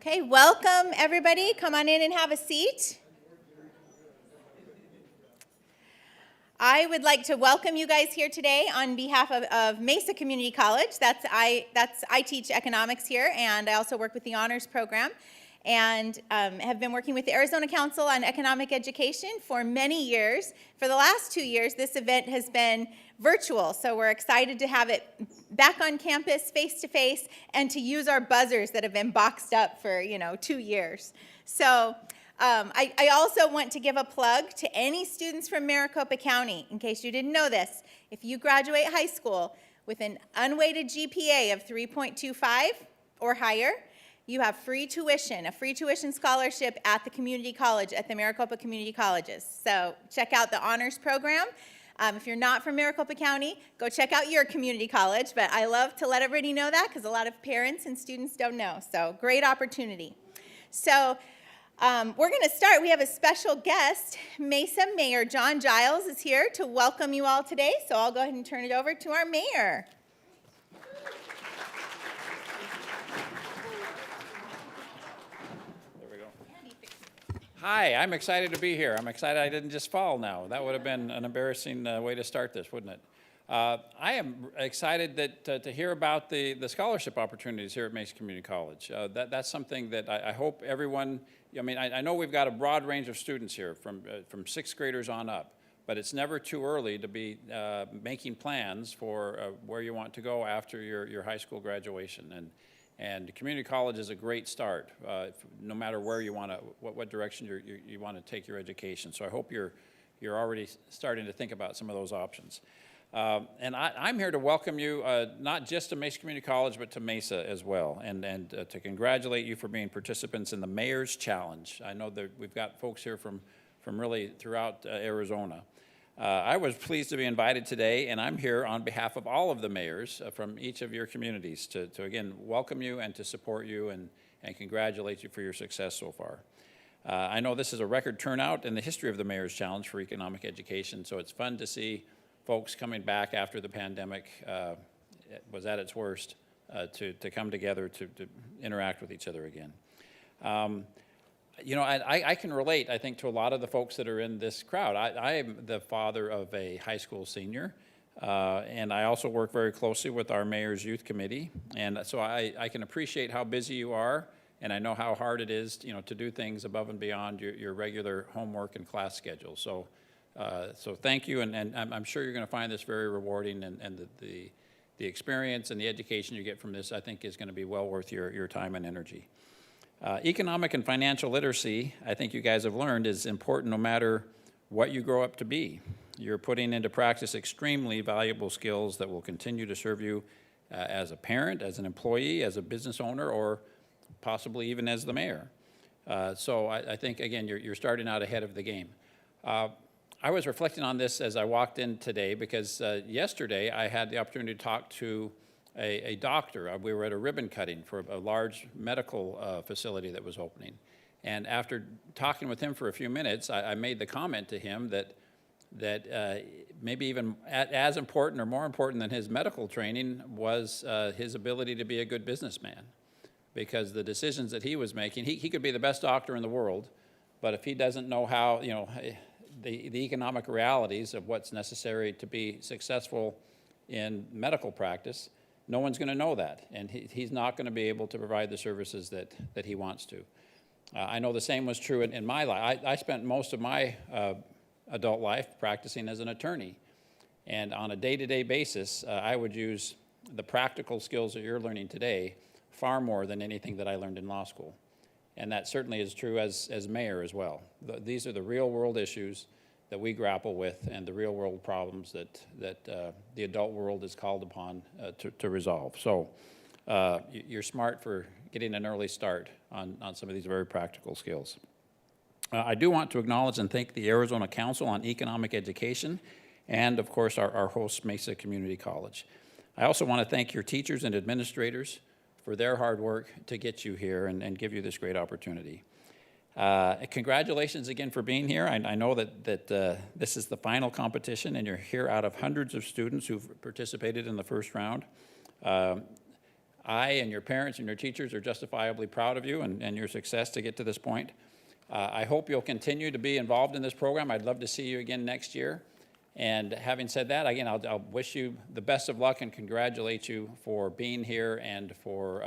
Okay, welcome everybody. Come on in and have a seat. I would like to welcome you guys here today on behalf of Mesa Community College. I teach economics here, and I also work with the honors program, and have been working with the Arizona Council on Economic Education for many years. For the last 2 years, this event has been virtual, so we're excited to have it back on campus, face-to-face, and to use our buzzers that have been boxed up for 2 years. So I also want to give a plug to any students from Maricopa County. In case you didn't know this, if you graduate high school with an unweighted GPA of 3.25 or higher, you have free tuition, a free tuition scholarship at the community college, at the Maricopa Community Colleges. So check out the honors program. If you're not from Maricopa County, go check out your community college. But I love to let everybody know that because a lot of parents and students don't know. So great opportunity. So we're going to start. We have a special guest. Mesa Mayor John Giles is here to welcome you all today. So I'll go ahead and turn it over to our mayor. Hi, I'm excited to be here. I'm excited I didn't just fall now. That would have been an embarrassing way to start this, wouldn't it? I am excited to hear about the scholarship opportunities here at Mesa Community College. That's something that I hope everyone, I know we've got a broad range of students here from sixth graders on up, but it's never too early to be making plans for where you want to go after your high school graduation. And community college is a great start, no matter where you want to, what direction you want to take your education. So I hope you're already starting to think about some of those options. And I'm here to welcome you, not just to Mesa Community College, but to Mesa as well, and to congratulate you for being participants in the Mayor's Challenge. I know that we've got folks here from really throughout Arizona. I was pleased to be invited today, and I'm here on behalf of all of the mayors from each of your communities to again, welcome you and to support you and congratulate you for your success so far. I know this is a record turnout in the history of the Mayor's Challenge for Economic Education, so it's fun to see folks coming back after the pandemic was at its worst to come together to interact with each other again. I can relate, I think, to a lot of the folks that are in this crowd. I am the father of a high school senior, and I also work very closely with our mayor's youth committee. And so I can appreciate how busy you are, and I know how hard it is, to do things above and beyond your regular homework and class schedule. So thank you, and I'm sure you're going to find this very rewarding, and the experience and the education you get from this, I think, is going to be well worth your time and energy. Economic and financial literacy, I think you guys have learned, is important no matter what you grow up to be. You're putting into practice extremely valuable skills that will continue to serve you as a parent, as an employee, as a business owner, or possibly even as the mayor. So I think, again, you're starting out ahead of the game. I was reflecting on this as I walked in today because yesterday I had the opportunity to talk to a doctor. We were at a ribbon cutting for a large medical facility that was opening. And after talking with him for a few minutes, I made the comment to him that maybe even as important or more important than his medical training was his ability to be a good businessman. Because the decisions that he was making, he could be the best doctor in the world, but if he doesn't know how, the economic realities of what's necessary to be successful in medical practice, no one's going to know that, and he's not going to be able to provide the services that he wants to. I know the same was true in my life. I spent most of my adult life practicing as an attorney, and on a day-to-day basis, I would use the practical skills that you're learning today far more than anything that I learned in law school. And that certainly is true as mayor as well. These are the real-world issues that we grapple with and the real-world problems that the adult world is called upon to resolve. So you're smart for getting an early start on some of these very practical skills. I do want to acknowledge and thank the Arizona Council on Economic Education and, of course, our host, Mesa Community College. I also want to thank your teachers and administrators for their hard work to get you here and give you this great opportunity. Congratulations again for being here. I know that this is the final competition, and you're here out of hundreds of students who've participated in the first round. I and your parents and your teachers are justifiably proud of you and your success to get to this point. I hope you'll continue to be involved in this program. I'd love to see you again next year. And having said that, again, I'll wish you the best of luck and congratulate you for being here and for,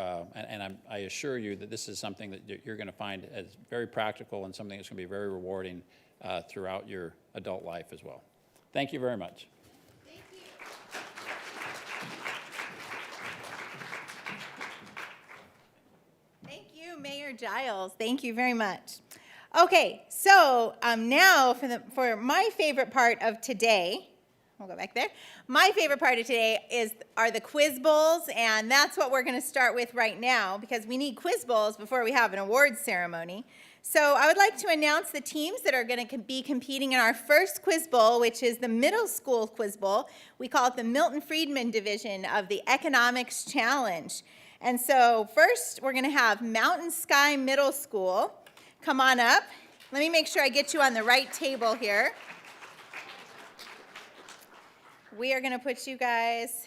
I assure you that this is something that you're going to find as very practical and something that's going to be very rewarding throughout your adult life as well. Thank you very much. Thank you. Thank you, Mayor Giles. Thank you very much. Okay, so now for my favorite part of today, we'll go back there. My favorite part of today are the quiz bowls, and that's what we're going to start with right now because we need quiz bowls before we have an awards ceremony. So I would like to announce the teams that are going to be competing in our first quiz bowl, which is the middle school quiz bowl. We call it the Milton Friedman division of the Economics Challenge. And so first, we're going to have Mountain Sky Middle School. Come on up. Let me make sure I get you on the right table here. We are going to put you guys,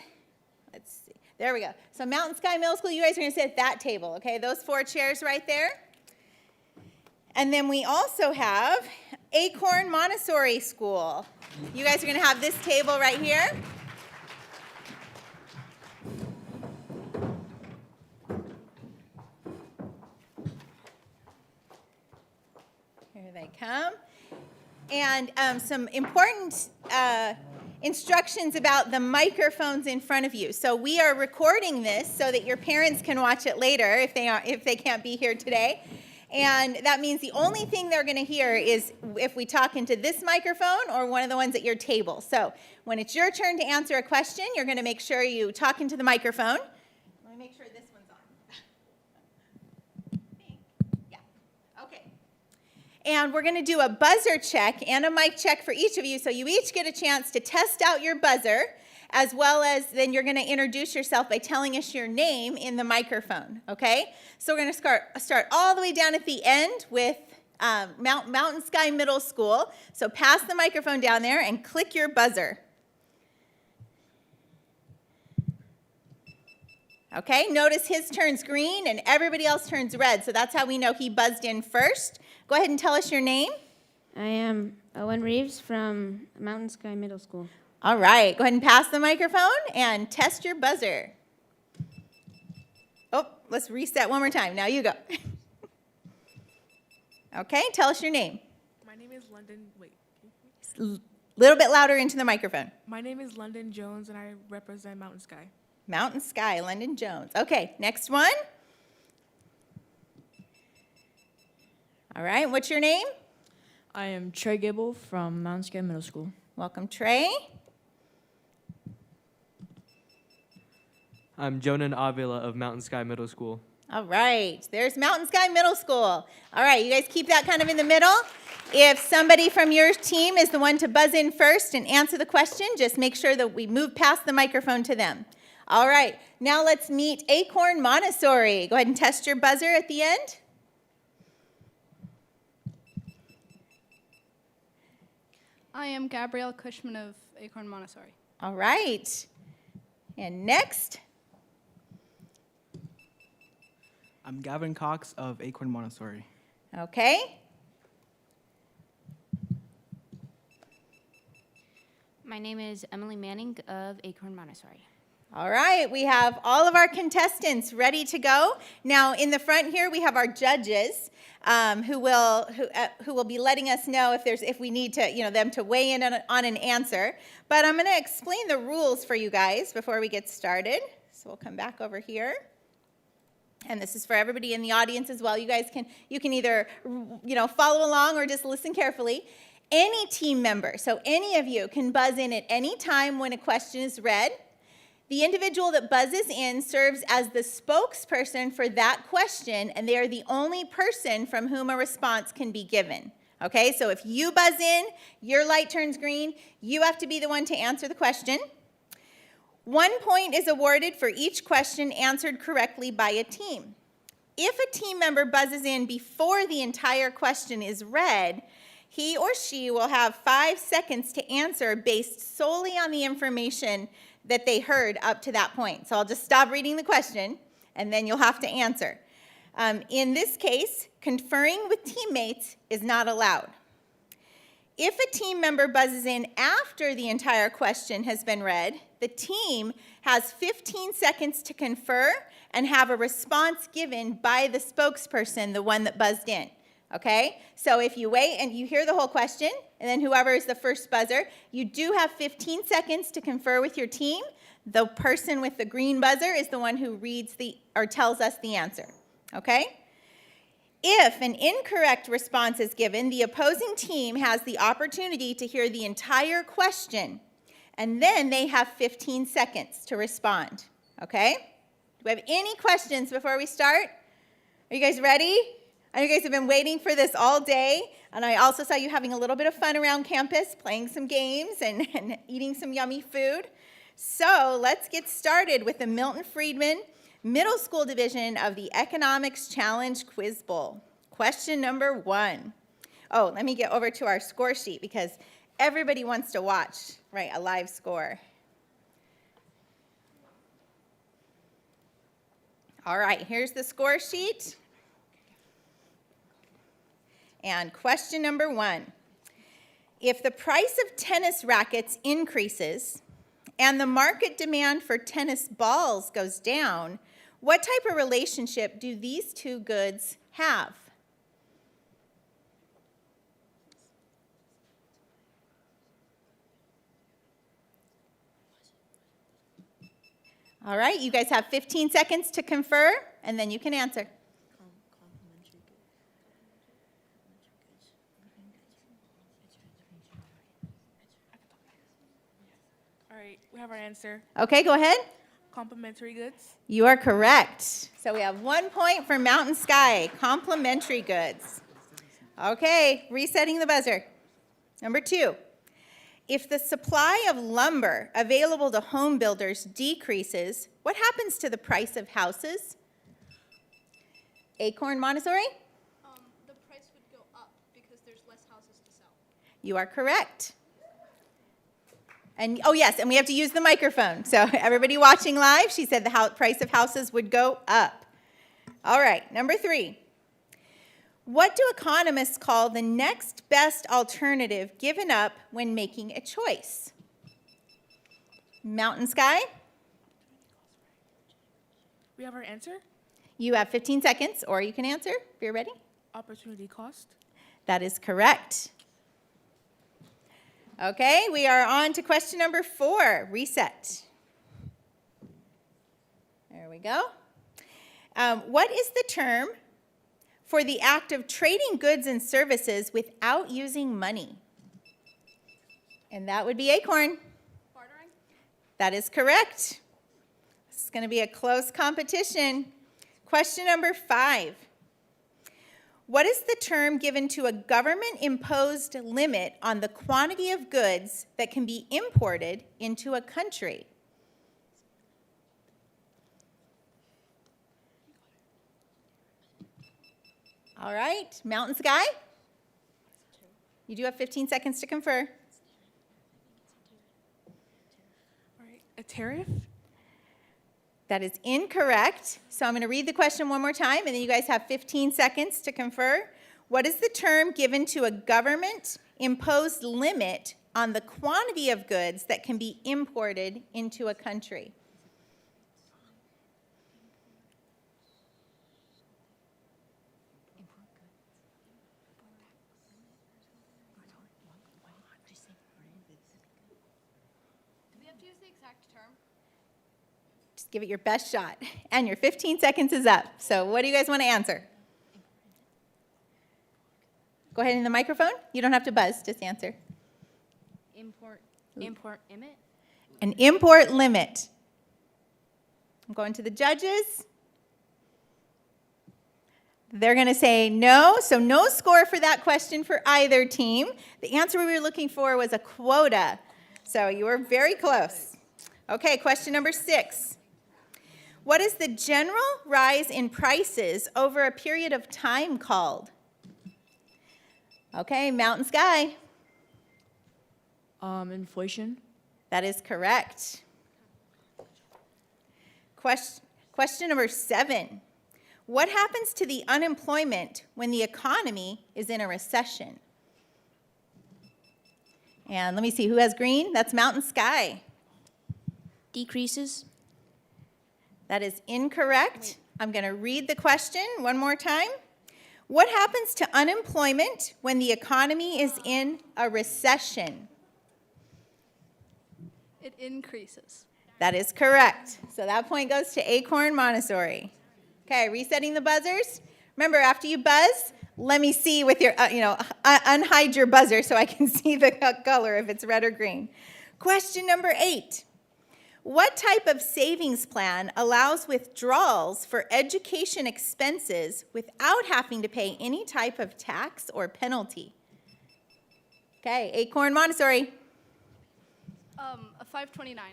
let's see. There we go. So Mountain Sky Middle School, you guys are going to sit at that table, okay? Those 4 chairs right there. And then we also have Acorn Montessori School. You guys are going to have this table right here. Here they come. And some important instructions about the microphones in front of you. So we are recording this so that your parents can watch it later if they can't be here today. And that means the only thing they're going to hear is if we talk into this microphone or one of the ones at your table. So when it's your turn to answer a question, you're going to make sure you talk into the microphone. Let me make sure this one's on. Yeah. Okay. And we're going to do a buzzer check and a mic check for each of you. So you each get a chance to test out your buzzer, as well as then you're going to introduce yourself by telling us your name in the microphone, okay? So we're going to start all the way down at the end with Mountain Sky Middle School. So pass the microphone down there and click your buzzer. Okay, notice his turns green and everybody else turns red. So that's how we know he buzzed in first. Go ahead and tell us your name. I am Owen Reeves from Mountain Sky Middle School. All right, go ahead and pass the microphone and test your buzzer. Oh, let's reset one more time. Now you go. Okay, tell us your name. My name is London, A little bit louder into the microphone. My name is London Jones, and I represent Mountain Sky. Mountain Sky, London Jones. Okay, next one. All right, what's your name? I am Trey Gibble from Mountain Sky Middle School. Welcome, Trey. I'm Jonan Avila of Mountain Sky Middle School. All right, there's Mountain Sky Middle School. All right, you guys keep that kind of in the middle. If somebody from your team is the one to buzz in first and answer the question, just make sure that we move past the microphone to them. All right, now let's meet Acorn Montessori. Go ahead and test your buzzer at the end. I am Gabrielle Cushman of Acorn Montessori. All right, and next. I'm Gavin Cox of Acorn Montessori. Okay. My name is Emily Manning of Acorn Montessori. All right, we have all of our contestants ready to go. Now, in the front here, we have our judges who will be letting us know if we need to, them to weigh in on an answer. But I'm going to explain the rules for you guys before we get started. So we'll come back over here. And this is for everybody in the audience as well. You guys can either, follow along or just listen carefully. Any team member, so any of you, can buzz in at any time when a question is read. The individual that buzzes in serves as the spokesperson for that question, and they are the only person from whom a response can be given. Okay, so if you buzz in, your light turns green, you have to be the one to answer the question. 1 point is awarded for each question answered correctly by a team. If a team member buzzes in before the entire question is read, he or she will have 5 seconds to answer based solely on the information that they heard up to that point. So I'll just stop reading the question, and then you'll have to answer. In this case, conferring with teammates is not allowed. If a team member buzzes in after the entire question has been read, the team has 15 seconds to confer and have a response given by the spokesperson, the one that buzzed in. Okay? So if you wait and you hear the whole question, and then whoever is the first buzzer, you do have 15 seconds to confer with your team. The person with the green buzzer is the one who reads or tells us the answer. Okay? If an incorrect response is given, the opposing team has the opportunity to hear the entire question, and then they have 15 seconds to respond. Okay? Do we have any questions before we start? Are you guys ready? I know you guys have been waiting for this all day, and I also saw you having a little bit of fun around campus, playing some games and eating some yummy food. So let's get started with the Milton Friedman Middle School Division of the Economics Challenge Quiz Bowl. Question number 1. Oh, let me get over to our score sheet because everybody wants to watch, right, a live score. All right, here's the score sheet. And question number 1. If the price of tennis rackets increases and the market demand for tennis balls goes down, what type of relationship do these two goods have? All right, you guys have 15 seconds to confer, and then you can answer. All right, we have our answer. Okay, go ahead. Complementary goods. You are correct. So we have 1 point for Mountain Sky, complementary goods. Okay, resetting the buzzer. Number 2. If the supply of lumber available to home builders decreases, what happens to the price of houses? Acorn Montessori? The price would go up because there's less houses to sell. You are correct. And, oh yes, and we have to use the microphone. So everybody watching live, she said the price of houses would go up. All right, number 3. What do economists call the next best alternative given up when making a choice? Mountain Sky? We have our answer. You have 15 seconds, or you can answer if you're ready. Opportunity cost. That is correct. Okay, we are on to question number 4, reset. There we go. What is the term for the act of trading goods and services without using money? And that would be Acorn. Bartering? That is correct. This is going to be a close competition. Question number 5. What is the term given to a government-imposed limit on the quantity of goods that can be imported into a country? All right, Mountain Sky? You do have 15 seconds to confer. All right, a tariff. That is incorrect. So I'm going to read the question one more time, and then you guys have 15 seconds to confer. What is the term given to a government-imposed limit on the quantity of goods that can be imported into a country? Do we have to use the exact term? Just give it your best shot. And your 15 seconds is up. So what do you guys want to answer? Go ahead in the microphone. You don't have to buzz, just answer. Import limit? An import limit. I'm going to the judges. They're going to say no, so no score for that question for either team. The answer we were looking for was a quota. So you were very close. Okay, question number 6. What is the general rise in prices over a period of time called? Okay, Mountain Sky. Inflation. That is correct. Question Question number 7. What happens to the unemployment when the economy is in a recession? And let me see, who has green? That's Mountain Sky. Decreases. That is incorrect. I'm going to read the question one more time. What happens to unemployment when the economy is in a recession? It increases. That is correct. So that point goes to Acorn Montessori. Okay, resetting the buzzers. Remember, after you buzz, let me see with your, unhide your buzzer so I can see the color if it's red or green. Question number 8. What type of savings plan allows withdrawals for education expenses without having to pay any type of tax or penalty? Okay, Acorn Montessori. A 529.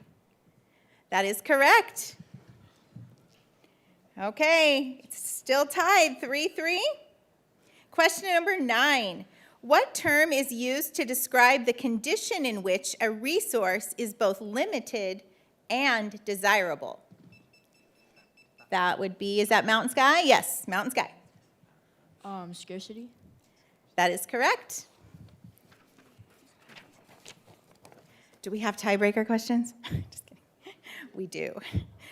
That is correct. Okay, it's still tied, 3-3. Question number 9. What term is used to describe the condition in which a resource is both limited and desirable? That would be, is that Mountain Sky? Yes, Mountain Sky. Scarcity. That is correct. Do we have tiebreaker questions? Just kidding. We do.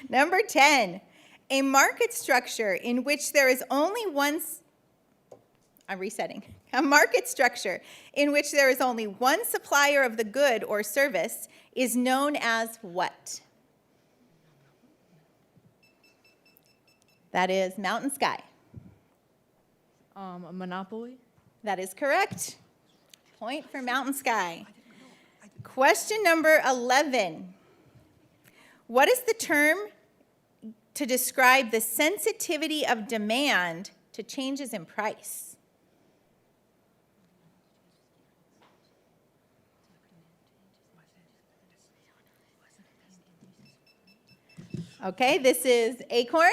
Number 10. A market structure in which there is only one, I'm resetting. A market structure in which there is only one supplier of the good or service is known as what? That is Mountain Sky. A monopoly. That is correct. Point for Mountain Sky. Question number 11. What is the term to describe the sensitivity of demand to changes in price? Okay, this is Acorn.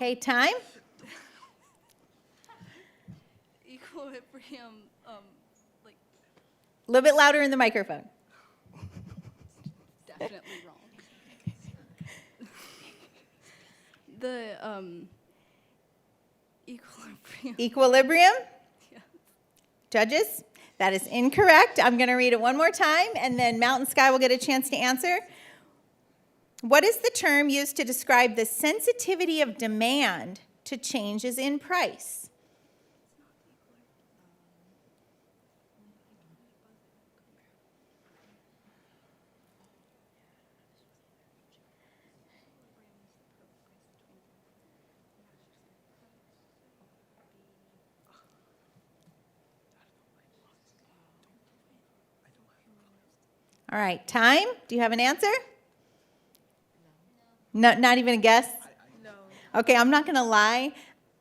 Okay, time. Equilibrium, like, A little bit louder in the microphone. definitely wrong. The, equilibrium. Equilibrium. Yeah. Judges, that is incorrect. I'm going to read it one more time, and then Mountain Sky will get a chance to answer. What is the term used to describe the sensitivity of demand to changes in price? All right, time. Do you have an answer? No, not even a guess? No. Okay, I'm not going to lie.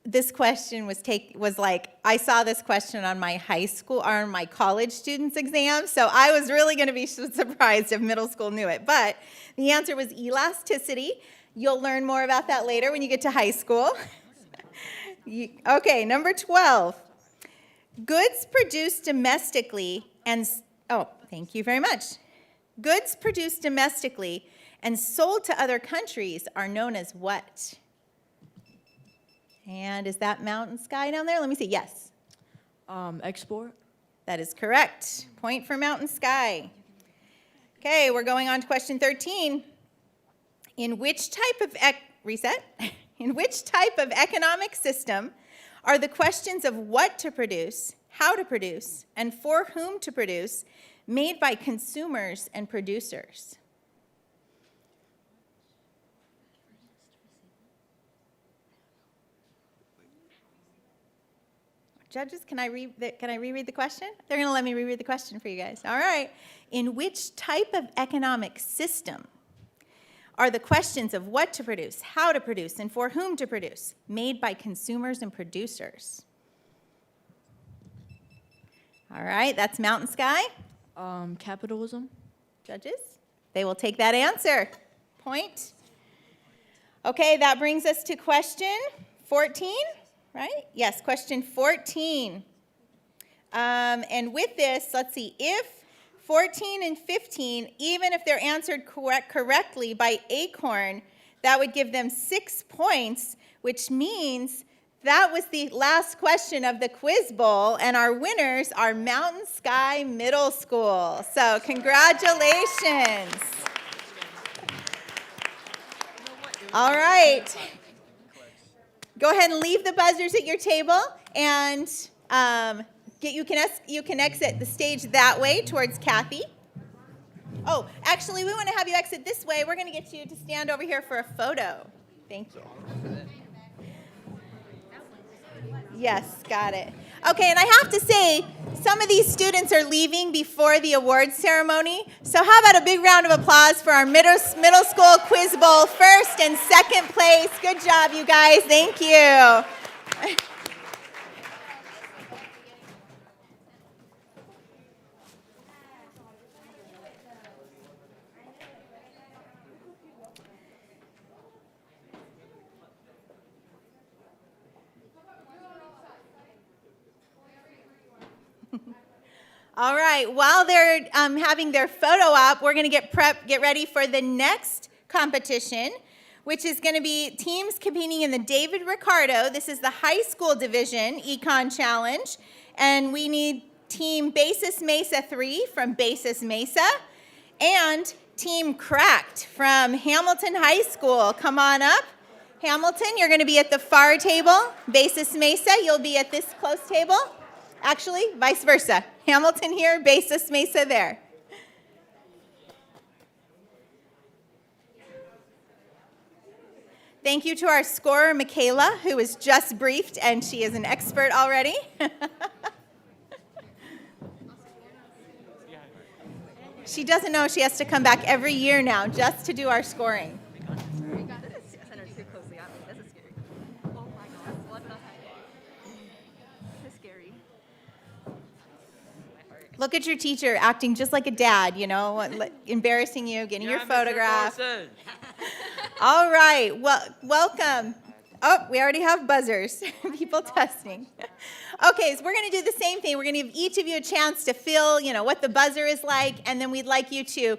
This question was like, I saw this question on my high school or on my college students' exam, so I was really going to be surprised if middle school knew it. But the answer was elasticity. You'll learn more about that later when you get to high school. Okay, number 12. Goods produced domestically and, oh, thank you very much. Goods produced domestically and sold to other countries are known as what? And is that Mountain Sky down there? Let me see. Yes. Export. That is correct. Point for Mountain Sky. Okay, we're going on to question 13. In which type of In which type of economic system are the questions of what to produce, how to produce, and for whom to produce made by consumers and producers? Judges, can I reread the question? They're going to let me reread the question for you guys. All right. In which type of economic system are the questions of what to produce, how to produce, and for whom to produce made by consumers and producers? All right, that's Mountain Sky. Capitalism. Judges, they will take that answer. Point. Okay, that brings us to question 14, right? Yes, question 14. And with this, let's see, if 14 and 15, even if they're answered correctly by Acorn, that would give them 6 points, which means that was the last question of the Quiz Bowl, and our winners are Mountain Sky Middle School. So congratulations. All right. Go ahead and leave the buzzers at your table, and you can exit the stage that way towards Kathy. Oh, actually, we want to have you exit this way. We're going to get you to stand over here for a photo. Thank you. Yes, got it. Okay, and I have to say, some of these students are leaving before the awards ceremony. So how about a big round of applause for our middle school Quiz Bowl first and second place. Good job, you guys. Thank you. All right, while they're having their photo op, we're going to get ready for the next competition, which is going to be teams competing in the David Ricardo. This is the high school division Econ Challenge, and we need Team Basis Mesa 3 from Basis Mesa and Team Cracked from Hamilton High School. Come on up. Hamilton, you're going to be at the far table. Basis Mesa, you'll be at this close table. Actually, vice versa. Hamilton here, Basis Mesa there. Thank you to our scorer, Michaela, who was just briefed, and she is an expert already. She doesn't know she has to come back every year now just to do our scoring. Look at your teacher acting just like a dad, you know, embarrassing you, getting your photograph. All right, well, welcome. Oh, we already have buzzers, people testing. Okay, so we're going to do the same thing. We're going to give each of you a chance to feel, you know, what the buzzer is like, and then we'd like you to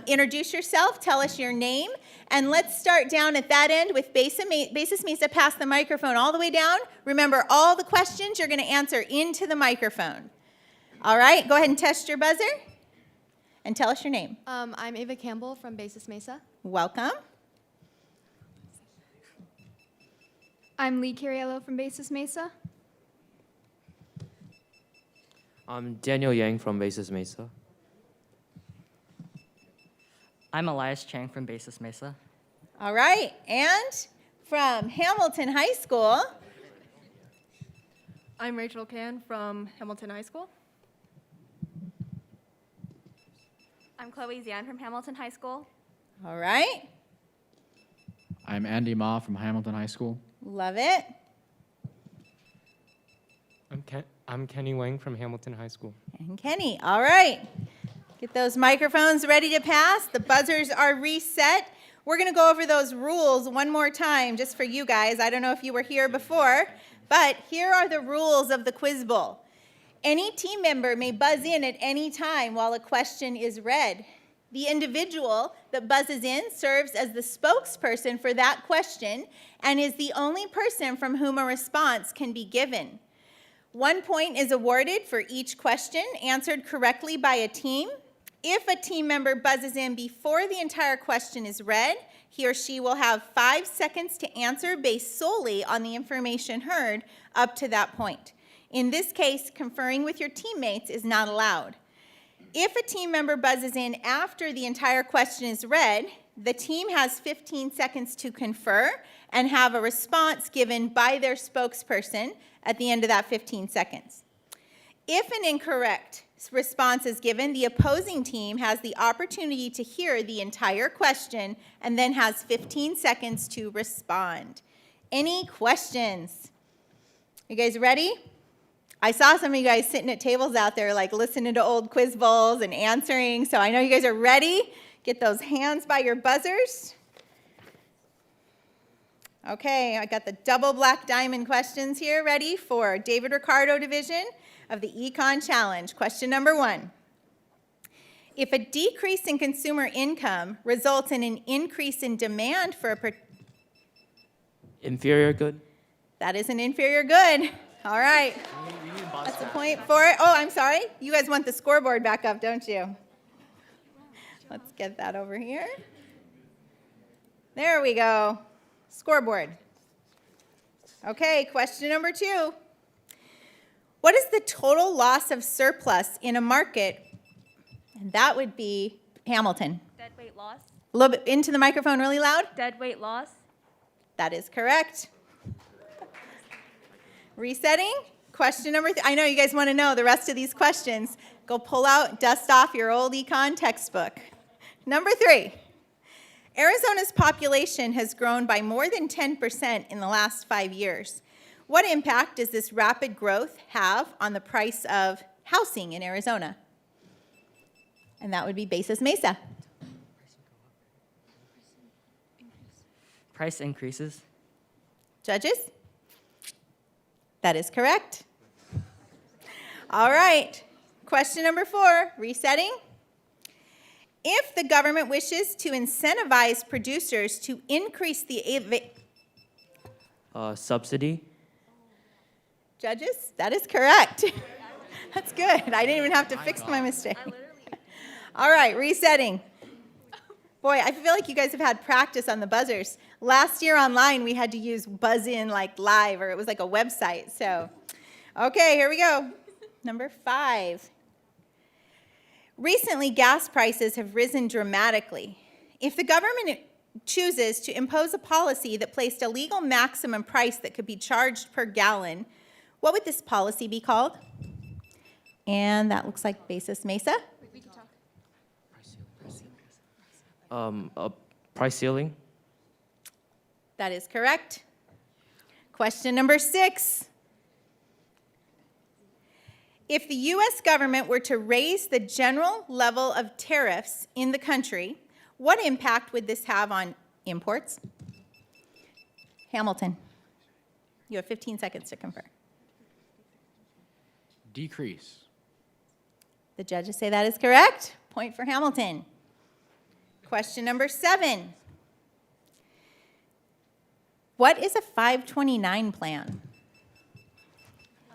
introduce yourself, tell us your name, and let's start down at that end with Basis Mesa. Pass the microphone all the way down. Remember, all the questions you're going to answer into the microphone. All right, go ahead and test your buzzer and tell us your name. I'm Ava Campbell from Basis Mesa. Welcome. I'm Lee Cariello from Basis Mesa. I'm Daniel Yang from Basis Mesa. I'm Elias Chang from Basis Mesa. All right, and from Hamilton High School. I'm Rachel Can from Hamilton High School. I'm Chloe Zian from Hamilton High School. All right. I'm Andy Ma from Hamilton High School. Love it. I'm Kenny Wang from Hamilton High School. And Kenny, all right. Get those microphones ready to pass. The buzzers are reset. We're going to go over those rules one more time just for you guys. I don't know if you were here before, but here are the rules of the Quiz Bowl. Any team member may buzz in at any time while a question is read. The individual that buzzes in serves as the spokesperson for that question and is the only person from whom a response can be given. 1 point is awarded for each question answered correctly by a team. If a team member buzzes in before the entire question is read, he or she will have 5 seconds to answer based solely on the information heard up to that point. In this case, conferring with your teammates is not allowed. If a team member buzzes in after the entire question is read, the team has 15 seconds to confer and have a response given by their spokesperson at the end of that 15 seconds. If an incorrect response is given, the opposing team has the opportunity to hear the entire question and then has 15 seconds to respond. Any questions? You guys ready? I saw some of you guys sitting at tables out there like listening to old quiz bowls and answering, so I know you guys are ready. Get those hands by your buzzers. Okay, I got the double black diamond questions here ready for David Ricardo division of the Econ Challenge. Question number 1. If a decrease in consumer income results in an increase in demand for a Inferior good? that is an inferior good. All right. That's a point for it. Oh, I'm sorry. You guys want the scoreboard back up, don't you? Let's get that over here. There we go. Scoreboard. Okay, question number 2. What is the total loss of surplus in a market? And that would be Hamilton. Deadweight loss. A little bit into the microphone really loud. Deadweight loss. That is correct. Resetting. Question number 3. I know you guys want to know the rest of these questions. Go pull out, dust off your old econ textbook. Number 3. Arizona's population has grown by more than 10% in the last 5 years. What impact does this rapid growth have on the price of housing in Arizona? And that would be Basis Mesa. Price increases. Judges? That is correct. All right. Question number 4, resetting. If the government wishes to incentivize producers to increase the Subsidy? Judges, that is correct. That's good. I didn't even have to fix my mistake. All right, resetting. Boy, I feel like you guys have had practice on the buzzers. Last year online, we had to use buzz in like live, or it was like a website. So, okay, here we go. Number 5. Recently, gas prices have risen dramatically. If the government chooses to impose a policy that placed a legal maximum price that could be charged per gallon, what would this policy be called? And that looks like Basis Mesa. A price ceiling? That is correct. Question number 6. If the U.S. government were to raise the general level of tariffs in the country, what impact would this have on imports? Hamilton. You have 15 seconds to confer. Decrease. The judges say that is correct. Point for Hamilton. Question number 7. What is a 529 plan?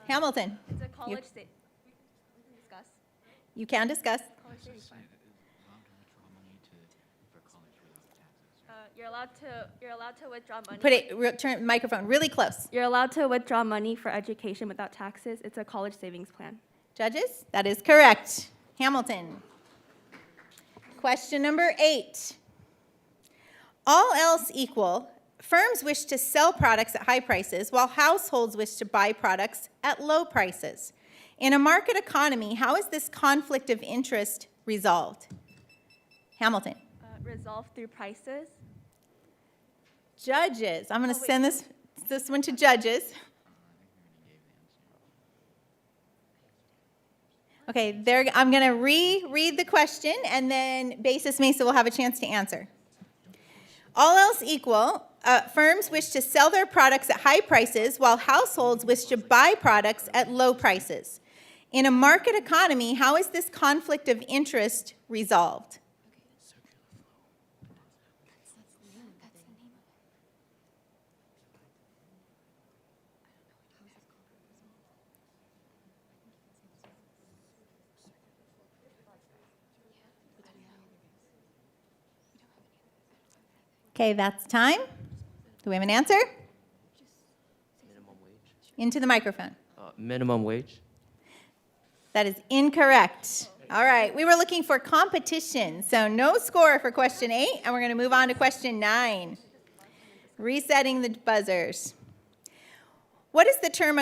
Hamilton. It's a college state. Discuss. You can discuss. You're allowed to withdraw money. Put it, turn the microphone really close. You're allowed to withdraw money for education without taxes. It's a college savings plan. Judges, that is correct. Hamilton. Question number 8. All else equal, firms wish to sell products at high prices while households wish to buy products at low prices. In a market economy, how is this conflict of interest resolved? Hamilton. Resolved through prices. Judges. I'm going to send this one to judges. Okay, I'm going to reread the question, and then Basis Mesa will have a chance to answer. All else equal, firms wish to sell their products at high prices while households wish to buy products at low prices. In a market economy, how is this conflict of interest resolved? Okay, that's time. Do we have an answer? Minimum wage. Into the microphone. Minimum wage. That is incorrect. All right, we were looking for competition, so no score for question 8, and we're going to move on to question 9. Resetting the buzzers. What is the term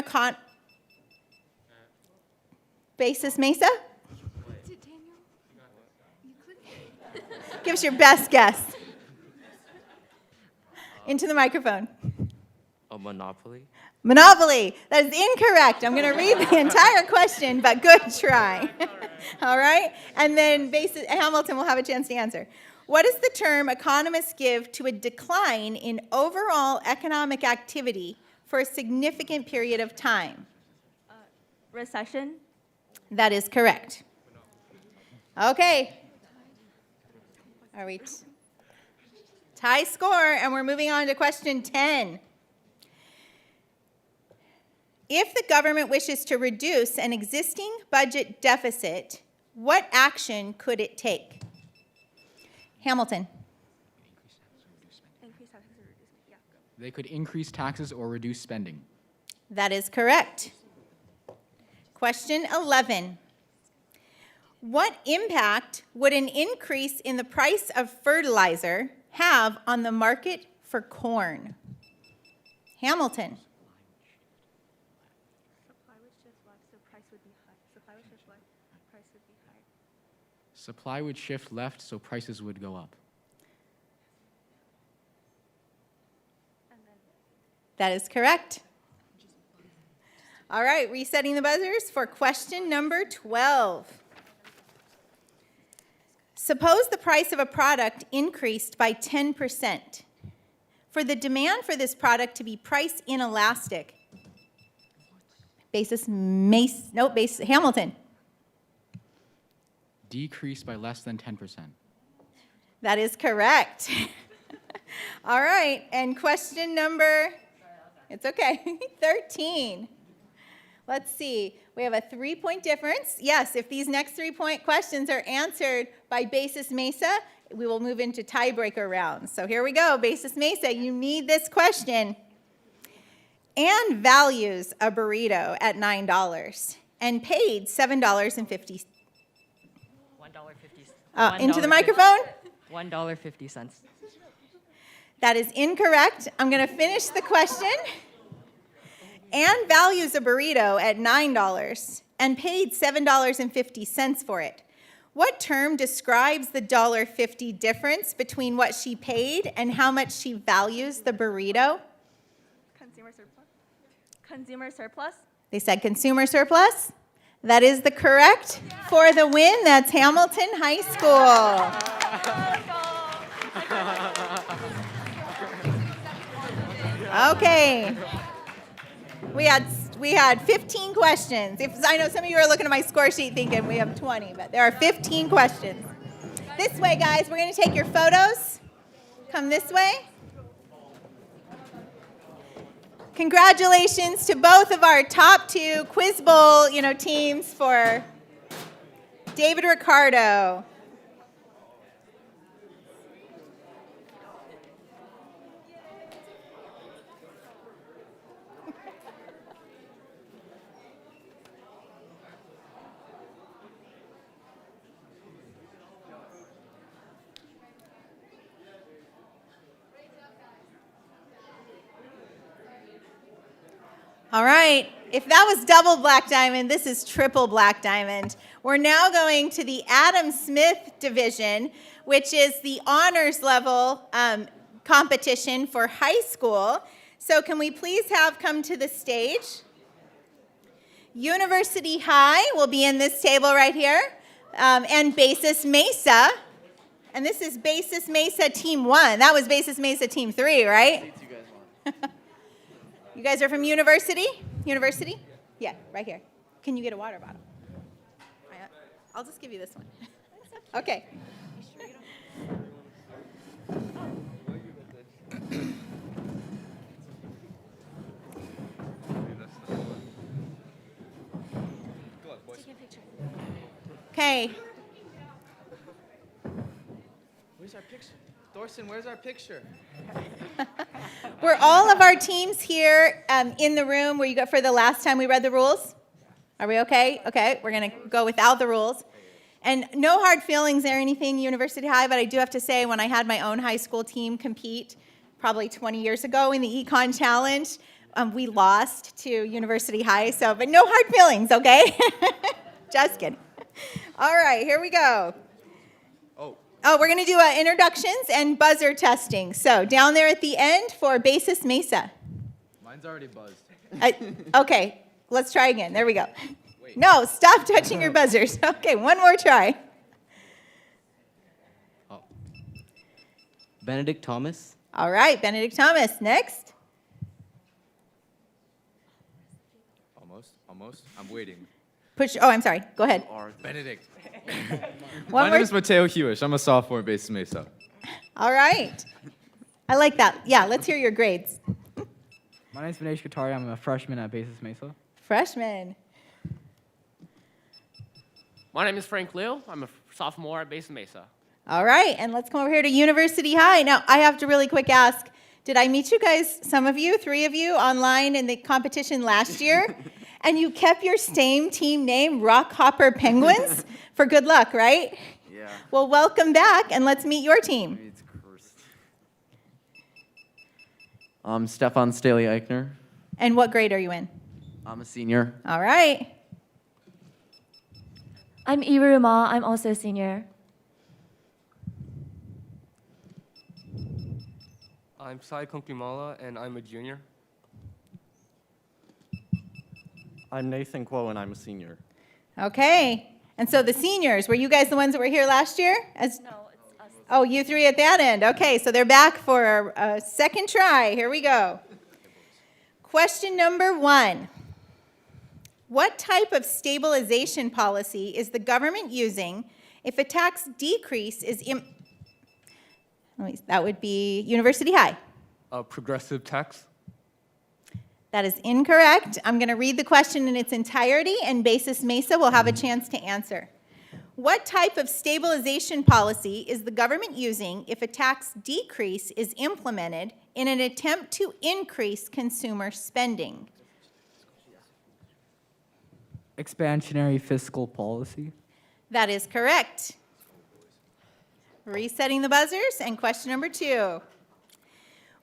Basis Mesa? Give us your best guess. Into the microphone. A monopoly. Monopoly. That is incorrect. I'm going to read the entire question, but good try. All right? And then Hamilton will have a chance to answer. What is the term economists give to a decline in overall economic activity for a significant period of time? Recession. That is correct. Okay. Are we tie score, and we're moving on to question 10. If the government wishes to reduce an existing budget deficit, what action could it take? Hamilton. They could increase taxes or reduce spending. That is correct. Question 11. What impact would an increase in the price of fertilizer have on the market for corn? Hamilton. Supply would shift left, so price would be high. Supply would shift left, price would be high. Supply would shift left, so prices would go up. That is correct. All right, resetting the buzzers for question number 12. Suppose the price of a product increased by 10%. For the demand for this product to be price inelastic, Hamilton. Decrease by less than 10%. That is correct. All right, and question number, it's okay, 13. Let's see, we have a 3-point difference. Yes, if these next 3-point questions are answered by Basis Mesa, we will move into tiebreaker rounds. So here we go, Basis Mesa, you need this question. Anne values a burrito at $9 and paid $7.50. $1.50. Into the microphone? $1.50. That is incorrect. I'm going to finish the question. Anne values a burrito at $9 and paid $7.50 for it. What term describes the $1.50 difference between what she paid and how much she values the burrito? Consumer surplus. Consumer surplus. They said consumer surplus. That is the correct for the win. That's Hamilton High School. Okay. We had 15 questions. I know some of you are looking at my score sheet thinking we have 20, but there are 15 questions. This way, guys. We're going to take your photos. Come this way. Congratulations to both of our top 2 Quiz Bowl, teams for David Ricardo. All right, if that was double black diamond, this is triple black diamond. We're now going to the Adam Smith division, which is the honors level competition for high school. So can we please have come to the stage? University High will be in this table right here, and Basis Mesa. And this is Basis Mesa Team 1. That was Basis Mesa Team 3, right? You guys are from University? University? Yeah, right here. Can you get a water bottle? I'll just give you this one. Okay. Okay. Where's our picture? Thorsten, where's our picture? Were all of our teams here in the room where you got for the last time we read the rules? Are we okay? Okay, we're going to go without the rules. And no hard feelings or anything, University High, but I do have to say when I had my own high school team compete probably 20 years ago in the Econ Challenge, we lost to University High, but no hard feelings, okay? Just kidding. All right, here we go. Oh, we're going to do introductions and buzzer testing. So down there at the end for Basis Mesa. Mine's already buzzed. Okay, let's try again. There we go. Wait. No, stop touching your buzzers. Okay, one more try. Benedict Thomas. All right, Benedict Thomas. Next. Almost. I'm waiting. I'm sorry. Go ahead. Benedict. One My more. name is Mateo Hewish. I'm a sophomore at Basis Mesa. All right. I like that. Yeah, let's hear your grades. My name is Vinesh Katari. I'm a freshman at Basis Mesa. Freshman. My name is Frank Liu. I'm a sophomore at Basis Mesa. All right, and let's come over here to University High. Now, I have to really quick ask, did I meet you guys, some of you, 3 of you, online in the competition last year? And you kept your same team name, Rockhopper Penguins, for good luck, right? Yeah. Well, welcome back, and let's meet your team. It's cursed. I'm Stefan Staley-Eichner. And what grade are you in? I'm a senior. All right. I'm Iru Ma. I'm also a senior. I'm Sai Konkimala, and I'm a junior. I'm Nathan Kuo, and I'm a senior. Okay. And so the seniors, were you guys the ones that were here last year? No, it's us. Oh, you 3 at that end. Okay, so they're back for a second try. Here we go. Question number 1. What type of stabilization policy is the government using if a tax decrease is that would be University High. Progressive tax. That is incorrect. I'm going to read the question in its entirety, and Basis Mesa will have a chance to answer. What type of stabilization policy is the government using if a tax decrease is implemented in an attempt to increase consumer spending? Expansionary fiscal policy. That is correct. Resetting the buzzers, and question number 2.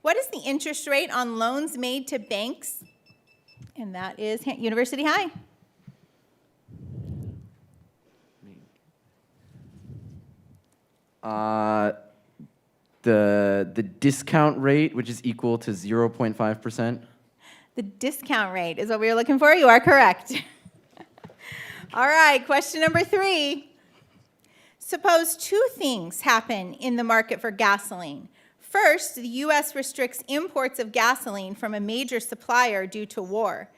What is the interest rate on loans made to banks? And that is University High. The discount rate, which is equal to 0.5%. The discount rate is what we were looking for. You are correct. All right, question number 3. Suppose 2 things happen in the market for gasoline. First, the U.S. restricts imports of gasoline from a major supplier due to war.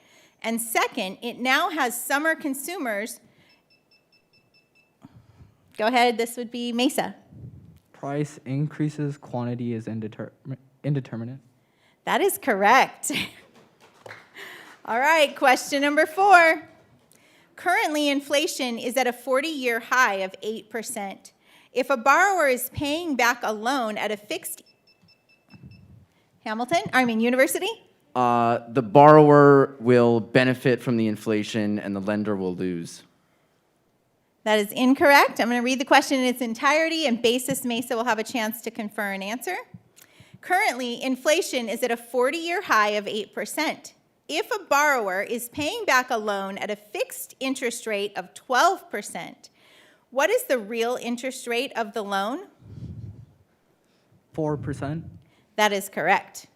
And second, it now has summer consumers. Go ahead, this would be Mesa. Price increases, quantity is indeterminate. That is correct. All right, question number 4. Currently, inflation is at a 40-year high of 8%. If a borrower is paying back a loan at a fixed University? The borrower will benefit from the inflation and the lender will lose. That is incorrect. I'm going to read the question in its entirety, and Basis Mesa will have a chance to confer an answer. Currently, inflation is at a 40-year high of 8%. If a borrower is paying back a loan at a fixed interest rate of 12%, what is the real interest rate of the loan? 4%. That is correct.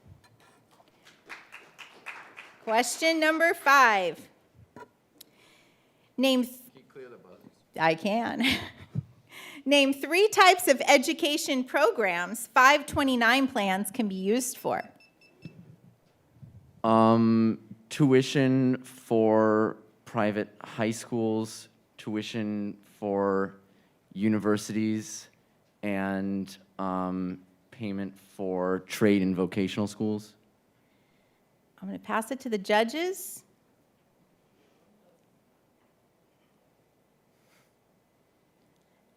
Question number 5. I can. Name 3 types of education programs 529 plans can be used for. Tuition for private high schools, tuition for universities, and payment for trade and vocational schools. I'm going to pass it to the judges.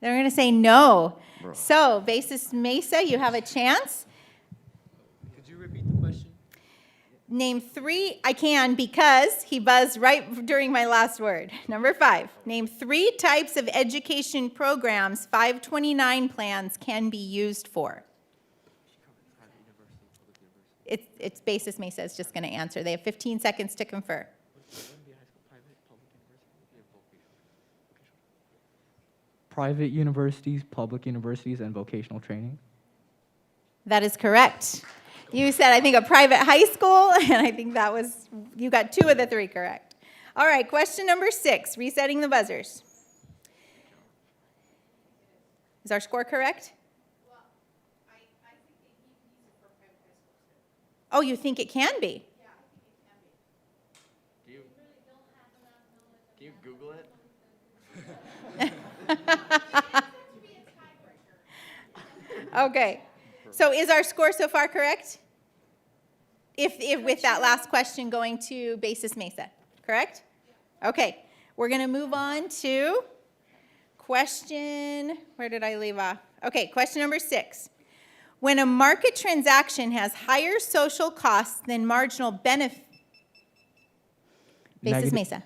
They're going to say no. Bro. So, Basis Mesa, you have a chance. Could you repeat the question? Name 3, I can because he buzzed right during my last word. Number 5, name 3 types of education programs 529 plans can be used for. It's Basis Mesa is just going to answer. They have 15 seconds to confer. Private universities, public universities, and vocational training. That is correct. You said, I think, a private high school, and I think that was, you got 2 of the 3 correct. All right, question number 6, resetting the buzzers. Is our score correct? Well, I think Oh, you think it can be? Can you Google it? Okay. So is our score so far correct? If with that last question going to Basis Mesa, correct? Okay. We're going to move on to question, where did I leave off? Okay, question number 6. When a market transaction has higher social costs than marginal benefit, Basis Mesa.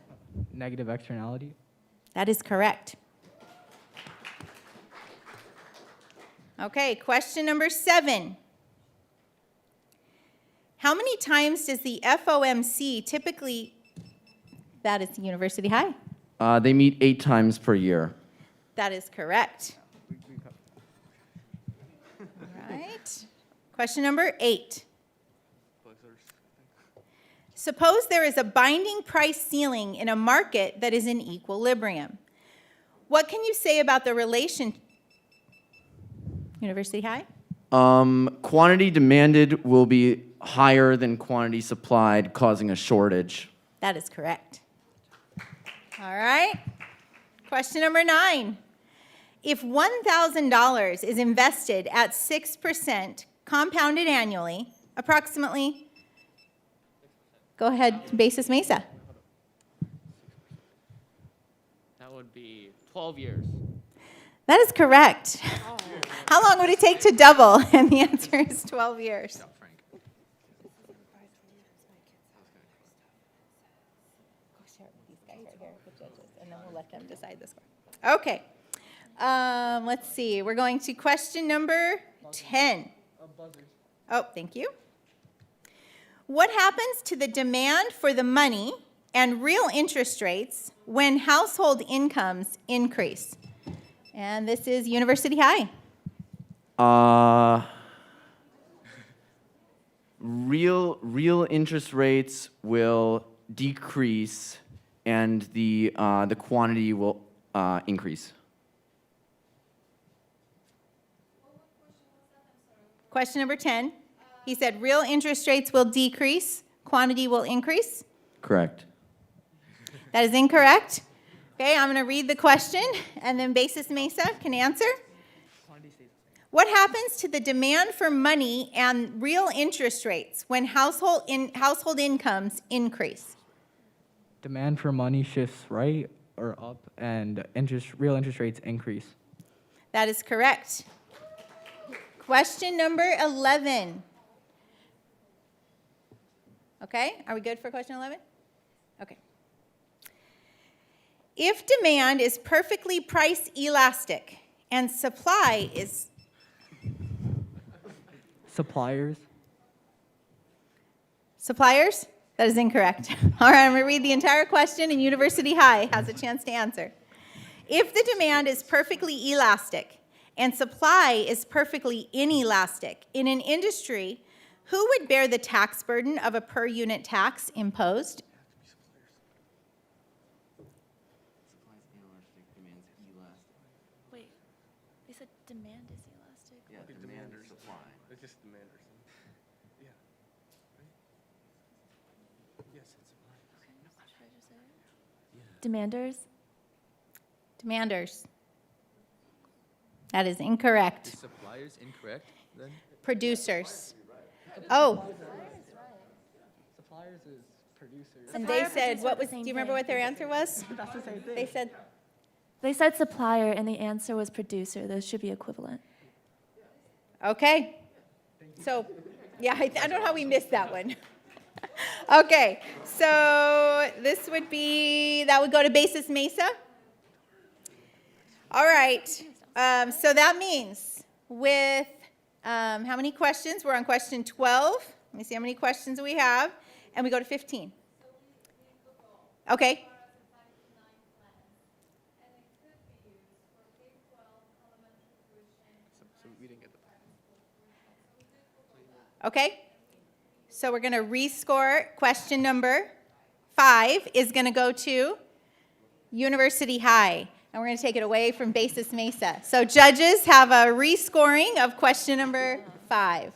Negative externality. That is correct. Okay, question number 7. How many times does the FOMC typically, that is University High? They meet 8 times per year. That is correct. All right. Question number 8. Suppose there is a binding price ceiling in a market that is in equilibrium. What can you say about the relation? University High? Quantity demanded will be higher than quantity supplied, causing a shortage. That is correct. All right. Question number 9. If $1,000 is invested at 6% compounded annually, approximately, go ahead, Basis Mesa. That would be 12 years. That is correct. How long would it take to double? And the answer is 12 years. And then we'll let them decide the score. Okay. Let's see. We're going to question number 10. Oh, thank you. What happens to the demand for the money and real interest rates when household incomes increase? And this is University High. Real interest rates will decrease, and the quantity will increase. Question number 10. He said real interest rates will decrease, quantity will increase. Correct. That is incorrect. Okay, I'm going to read the question, and then Basis Mesa can answer. What happens to the demand for money and real interest rates when household incomes increase? Demand for money shifts right or up, and real interest rates increase. That is correct. Question number 11. Okay, are we good for question 11? Okay. If demand is perfectly price elastic and supply is... Suppliers. Suppliers? That is incorrect. All right, I'm going to read the entire question, and University High has a chance to answer. If the demand is perfectly elastic and supply is perfectly inelastic in an industry, who would bear the tax burden of a per unit tax imposed? Wait, they said demand is elastic? Yeah, demand or supply. It's just demand or something. Yeah. Right? Yes, it's supply. Okay, should I just say it? Demanders? Demanders. That is incorrect. Is suppliers incorrect then? Producers. Oh, Suppliers is producers. and they said, what was, do you remember what their answer was? That's the same thing. They said, supplier, and the answer was producer. Those should be equivalent. okay. So, yeah, I don't know how we missed that one. Okay, so this would be, that would go to Basis Mesa. All right, so that means with, how many questions? We're on question 12. Let me see how many questions we have. And we go to 15. Okay. Okay. So we're going to rescore. Question number 5 is going to go to University High. And we're going to take it away from Basis Mesa. So judges have a rescoring of question number 5.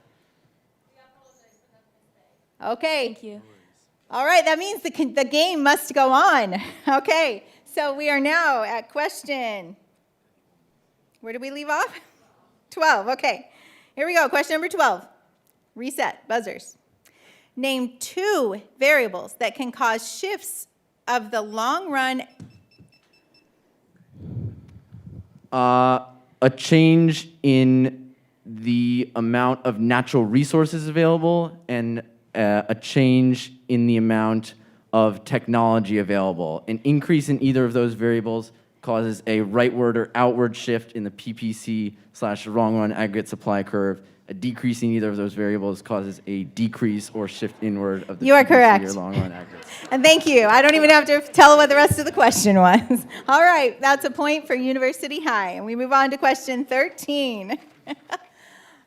Okay. Thank you. All right, that means the game must go on. Okay, so we are now at question, where did we leave off? 12, okay. Here we go, question number 12. Reset, buzzers. Name 2 variables that can cause shifts of the long run. A change in the amount of natural resources available and a change in the amount of technology available. An increase in either of those variables causes a rightward or outward shift in the PPC/long run aggregate supply curve. A decrease in either of those variables causes a decrease or shift inward of the You are PPC correct. or long run aggregate. And thank you. I don't even have to tell what the rest of the question was. All right, that's a point for University High. And we move on to question 13.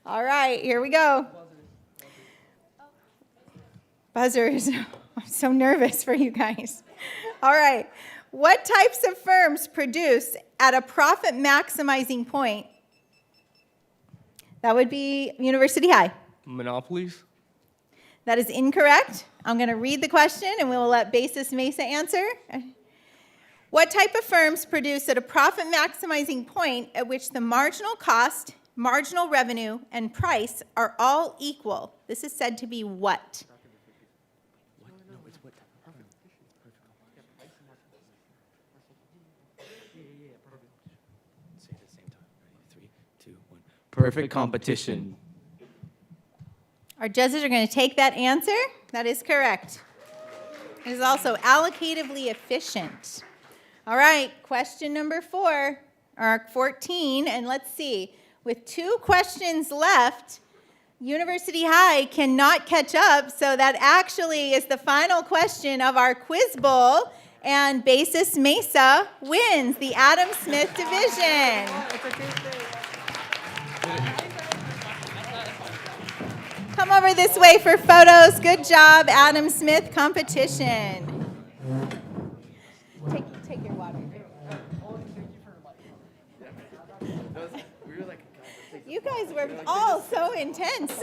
All right, here we go. Buzzers. I'm so nervous for you guys. All right. What types of firms produce at a profit maximizing point? That would be University High. Monopolies? That is incorrect. I'm going to read the question and we will let Basis Mesa answer. What type of firms produce at a profit maximizing point at which the marginal cost, marginal revenue, and price are all equal? This is said to be what? Perfect competition. Our judges are going to take that answer. That is correct. It is also allocatively efficient. All right, question number 4, or 14, and let's see. With 2 questions left, University High cannot catch up, so that actually is the final question of our quiz bowl, and Basis Mesa wins the Adam Smith division. Come over this way for photos. Good job, Adam Smith competition. Take your water. You guys were all so intense.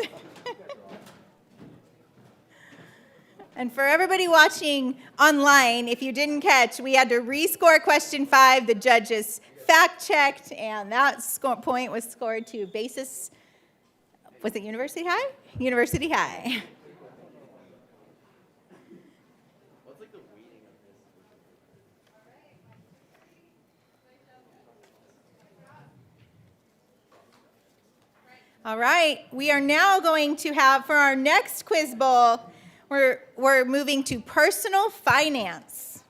And for everybody watching online, if you didn't catch, we had to rescore question 5. The judges fact-checked, and that point was scored to Basis. Was it University High? University High. All right, we are now going to have, for our next quiz bowl, we're moving to personal finance.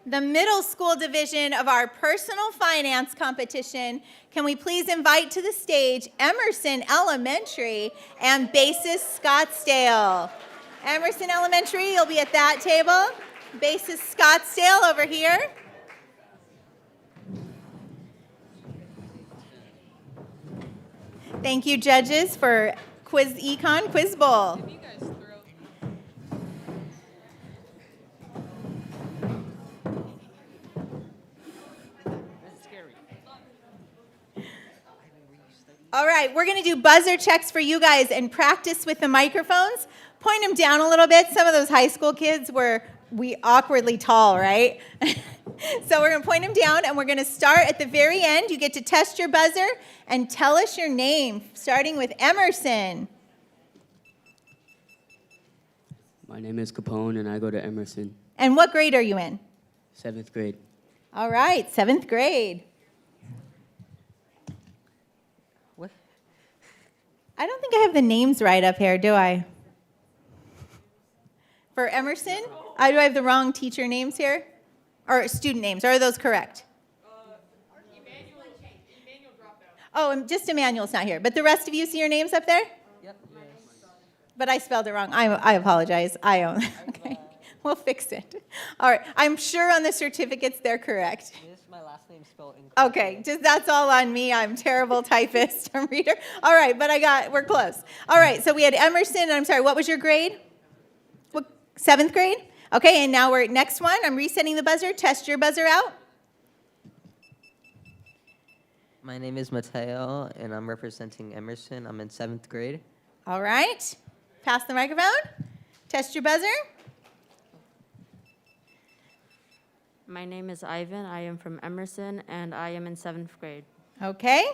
The middle school division of our personal finance competition, can we please invite to the stage Emerson Elementary and Basis Scottsdale. Emerson Elementary, you'll be at that table. Basis Scottsdale over here. Thank you, judges, for Quiz Econ Quiz Bowl. All right, we're going to do buzzer checks for you guys and practice with the microphones. Point them down a little bit. Some of those high school kids were awkwardly tall, right? So we're going to point them down, and we're going to start at the very end. You get to test your buzzer and tell us your name, starting with Emerson. My name is Capone, and I go to Emerson. And what grade are you in? 7th grade. All right, 7th grade. What? I don't think I have the names right up here, do I? For Emerson? Do I have the wrong teacher names here? Or student names, or are those correct? Oh, just Emmanuel's not here. But the rest of you see your names up there? Yep. But I spelled it wrong. I apologize. I own. Okay. We'll fix it. All right. I'm sure on the certificates they're correct. Yes, my last name spelled incorrect. Okay. Just that's all on me. I'm terrible typist and reader. All right. But we're close. All right. So we had Emerson. And I'm sorry. What was your grade? 7th grade? Okay. And now we're at next one. I'm resetting the buzzer. Test your buzzer out. My name is Mateo, and I'm representing Emerson. I'm in 7th grade. All right. pass the microphone. Test your buzzer. My name is Ivan. I am from Emerson, and I am in 7th grade. Okay.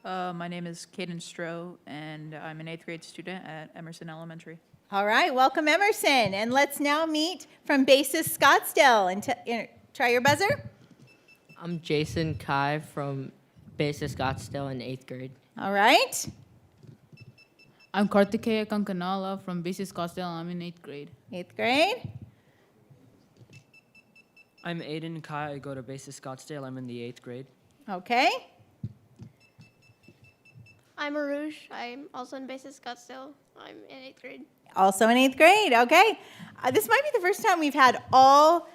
My name is Caden Stroh, and I'm an 8th grade student at Emerson Elementary. All right, welcome Emerson. And let's now meet from Basis Scottsdale. And try your buzzer. I'm Jason Kai from Basis Scottsdale in 8th grade. All right. I'm Kartikeya Kankanala from Basis Scottsdale. I'm in 8th grade. 8th grade. I'm Aiden Kai. I go to Basis Scottsdale. I'm in the 8th grade. Okay. I'm Arush. I'm also in Basis Scottsdale. I'm in 8th grade. Also in 8th grade. Okay. This might be the first time we've had all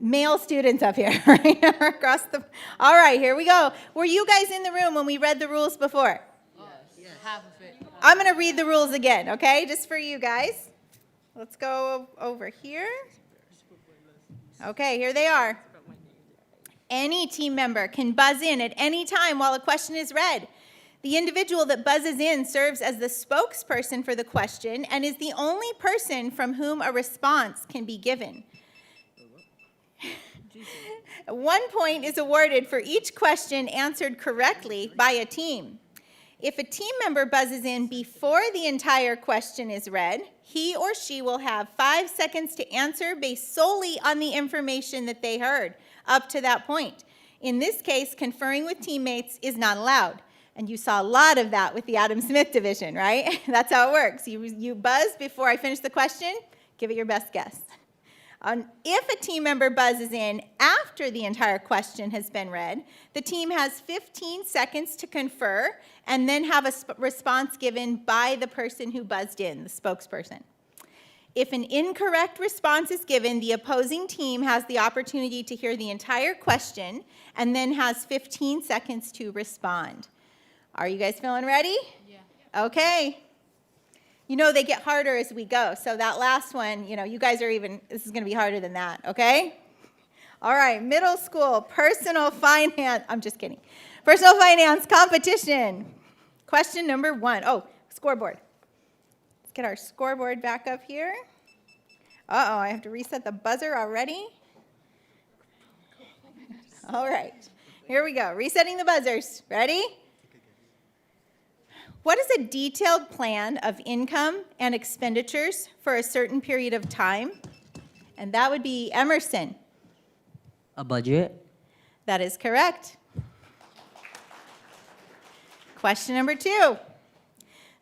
male students up here right across the. All right, here we go. Were you guys in the room when we read the rules before? Yes. Half of it. I'm going to read the rules again, okay? Just for you guys. Let's go over here. Okay, here they are. Any team member can buzz in at any time while a question is read. The individual that buzzes in serves as the spokesperson for the question and is the only person from whom a response can be given. 1 point is awarded for each question answered correctly by a team. If a team member buzzes in before the entire question is read, he or she will have 5 seconds to answer based solely on the information that they heard up to that point. In this case, conferring with teammates is not allowed. And you saw a lot of that with the Adam Smith division, right? That's how it works. You buzz before I finish the question, give it your best guess. If a team member buzzes in after the entire question has been read, the team has 15 seconds to confer and then have a response given by the person who buzzed in, the spokesperson. If an incorrect response is given, the opposing team has the opportunity to hear the entire question and then has 15 seconds to respond. Are you guys feeling ready? Yeah. Okay. You know they get harder as we go, so that last one, you guys are this is going to be harder than that, okay? All right, middle school, personal finance, I'm just kidding. Personal finance competition. Question number 1. Oh, scoreboard. Let's get our scoreboard back up here. Uh-oh, I have to reset the buzzer already. All right, here we go. Resetting the buzzers. Ready? What is a detailed plan of income and expenditures for a certain period of time? And that would be Emerson. A budget. That is correct. Question number 2.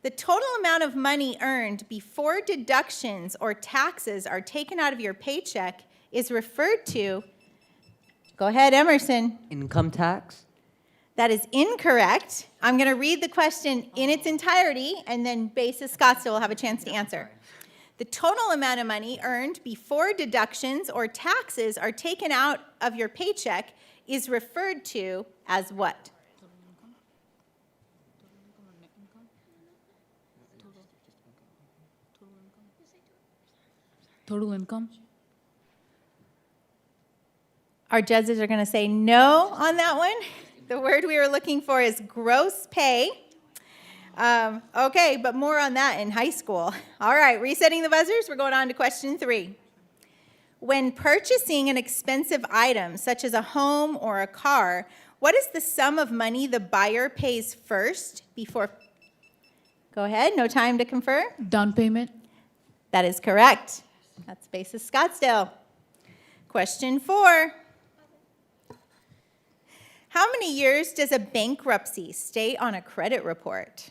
The total amount of money earned before deductions or taxes are taken out of your paycheck is referred to, go ahead, Emerson. Income tax. That is incorrect. I'm going to read the question in its entirety, and then Basis Scottsdale will have a chance to answer. The total amount of money earned before deductions or taxes are taken out of your paycheck is referred to as what? Total income? Our judges are going to say no on that one. The word we were looking for is gross pay. Okay, but more on that in high school. All right, resetting the buzzers. We're going on to question 3. When purchasing an expensive item, such as a home or a car, what is the sum of money the buyer pays first before? Go ahead, no time to confer. Down payment? That is correct. That's Basis Scottsdale. Question 4. How many years does a bankruptcy state on a credit report?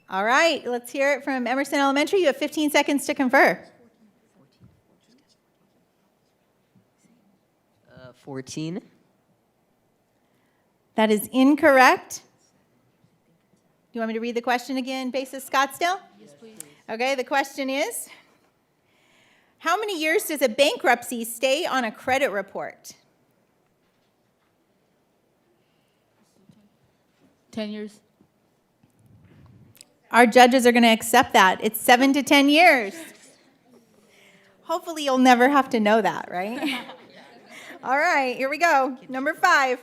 All right, let's hear it from Emerson Elementary. You have 15 seconds to confer. 14. That is incorrect. Do you want me to read the question again, Basis Scottsdale? Yes, please. Okay, the question is, how many years does a bankruptcy stay on a credit report? 10 years. Our judges are going to accept that. It's 7 to 10 years. Hopefully you'll never have to know that, right? All right, here we go. Number 5.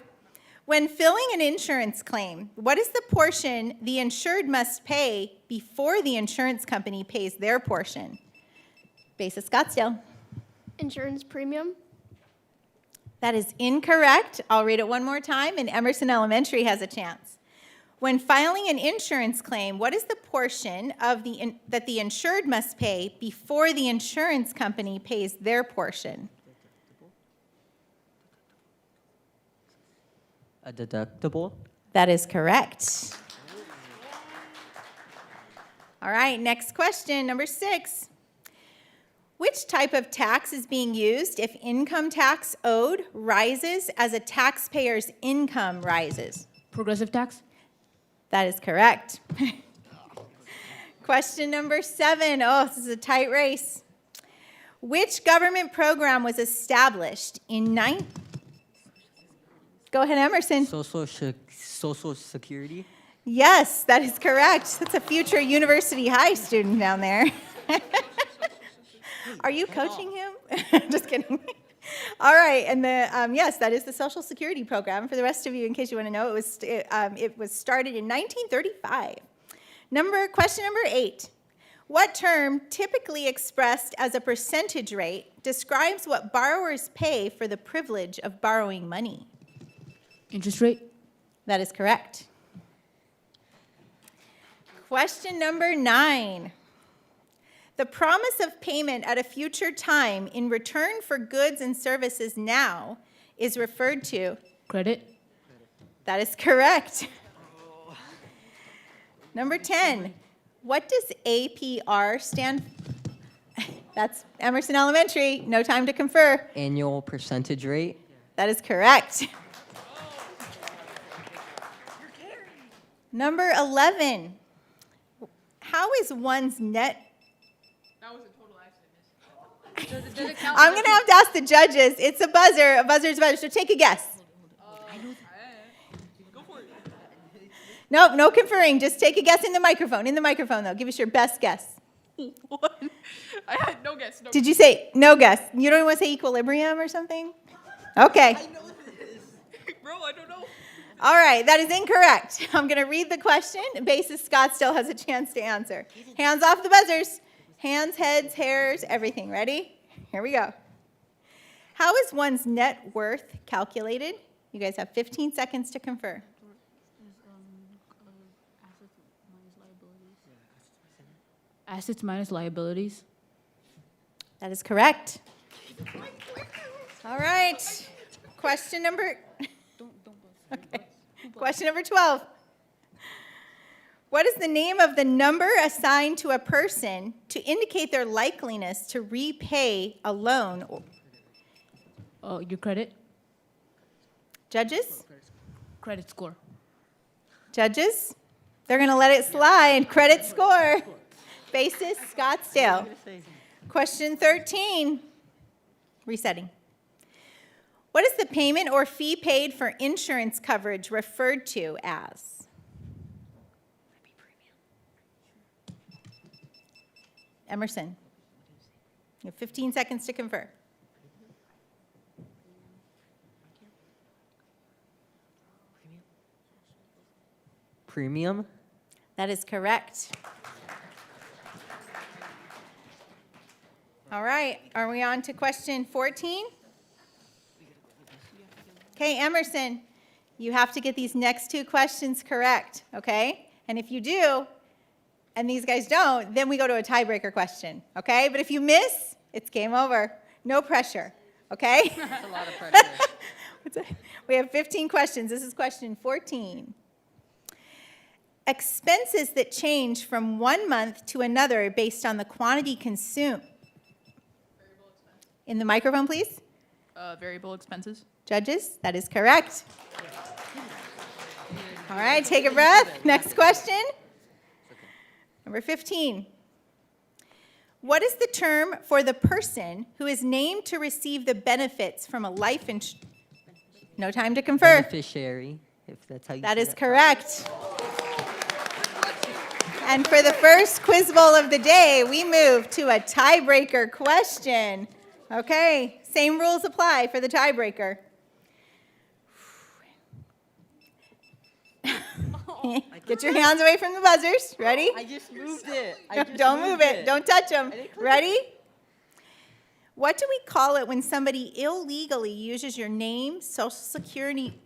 When filling an insurance claim, what is the portion the insured must pay before the insurance company pays their portion? Basis Scottsdale. Insurance premium. That is incorrect. I'll read it one more time, and Emerson Elementary has a chance. When filing an insurance claim, what is the portion of that the insured must pay before the insurance company pays their portion? A deductible. That is correct. All right, next question, number 6. Which type of tax is being used if income tax owed rises as a taxpayer's income rises? Progressive tax. That is correct. Question number 7. Oh, this is a tight race. Which government program was established in Go ahead, Emerson. Social Security. Yes, that is correct. That's a future University High student down there. Are you coaching him? Just kidding. All right, and yes, that is the Social Security program. For the rest of you, in case you want to know, it was started in 1935. Question number 8. What term, typically expressed as a percentage rate, describes what borrowers pay for the privilege of borrowing money? Interest rate. That is correct. Question number 9. The promise of payment at a future time in return for goods and services now is referred to? Credit. That is correct. Number 10. What does APR stand for? That's Emerson Elementary. No time to confer. Annual percentage rate. That is correct. Number 11. How is one's net? I'm going to have to ask the judges. It's a buzzer. A buzzer is a buzzer. So take a guess. Nope, no conferring. Just take a guess in the microphone. In the microphone, though. Give us your best guess. What? I had no guess. No Did you say no guess? You don't want to say equilibrium or something? Okay. I know what it is. Bro, I don't know. All right, that is incorrect. I'm going to read the question. Basis Scott still has a chance to answer. Hands off the buzzers. Hands, heads, hairs, everything. Ready? Here we go. How is one's net worth calculated? You guys have 15 seconds to confer. Assets minus liabilities. That is correct. All right. Question number... Okay. Question number 12. What is the name of the number assigned to a person to indicate their likeliness to repay a loan? Your credit. Judges? Credit score. Judges? They're going to let it slide. Credit score. Basis Scottsdale. Question 13. Resetting. What is the payment or fee paid for insurance coverage referred to as? Emerson. You have 15 seconds to confer. Premium. That is correct. All right, are we on to question 14? Okay, Emerson, you have to get these next 2 questions correct, okay? And if you do, and these guys don't, then we go to a tiebreaker question, okay? But if you miss, it's game over. No pressure, okay? That's a lot of pressure. We have 15 questions. This is question 14. Expenses that change from one month to another based on the quantity consumed. In the microphone, please. Variable expenses. Judges, that is correct. All right, take a breath. Next question. Number 15. What is the term for the person who is named to receive the benefits from a life insurance? No time to confer. Beneficiary, if that's how you That say is correct. And for the first quiz bowl of the day, we move to a tiebreaker question. Okay, same rules apply for the tiebreaker. Get your hands away from the buzzers. Ready? I just moved it. Don't move it. Don't touch them. Ready? What do we call it when somebody illegally uses your name, social security?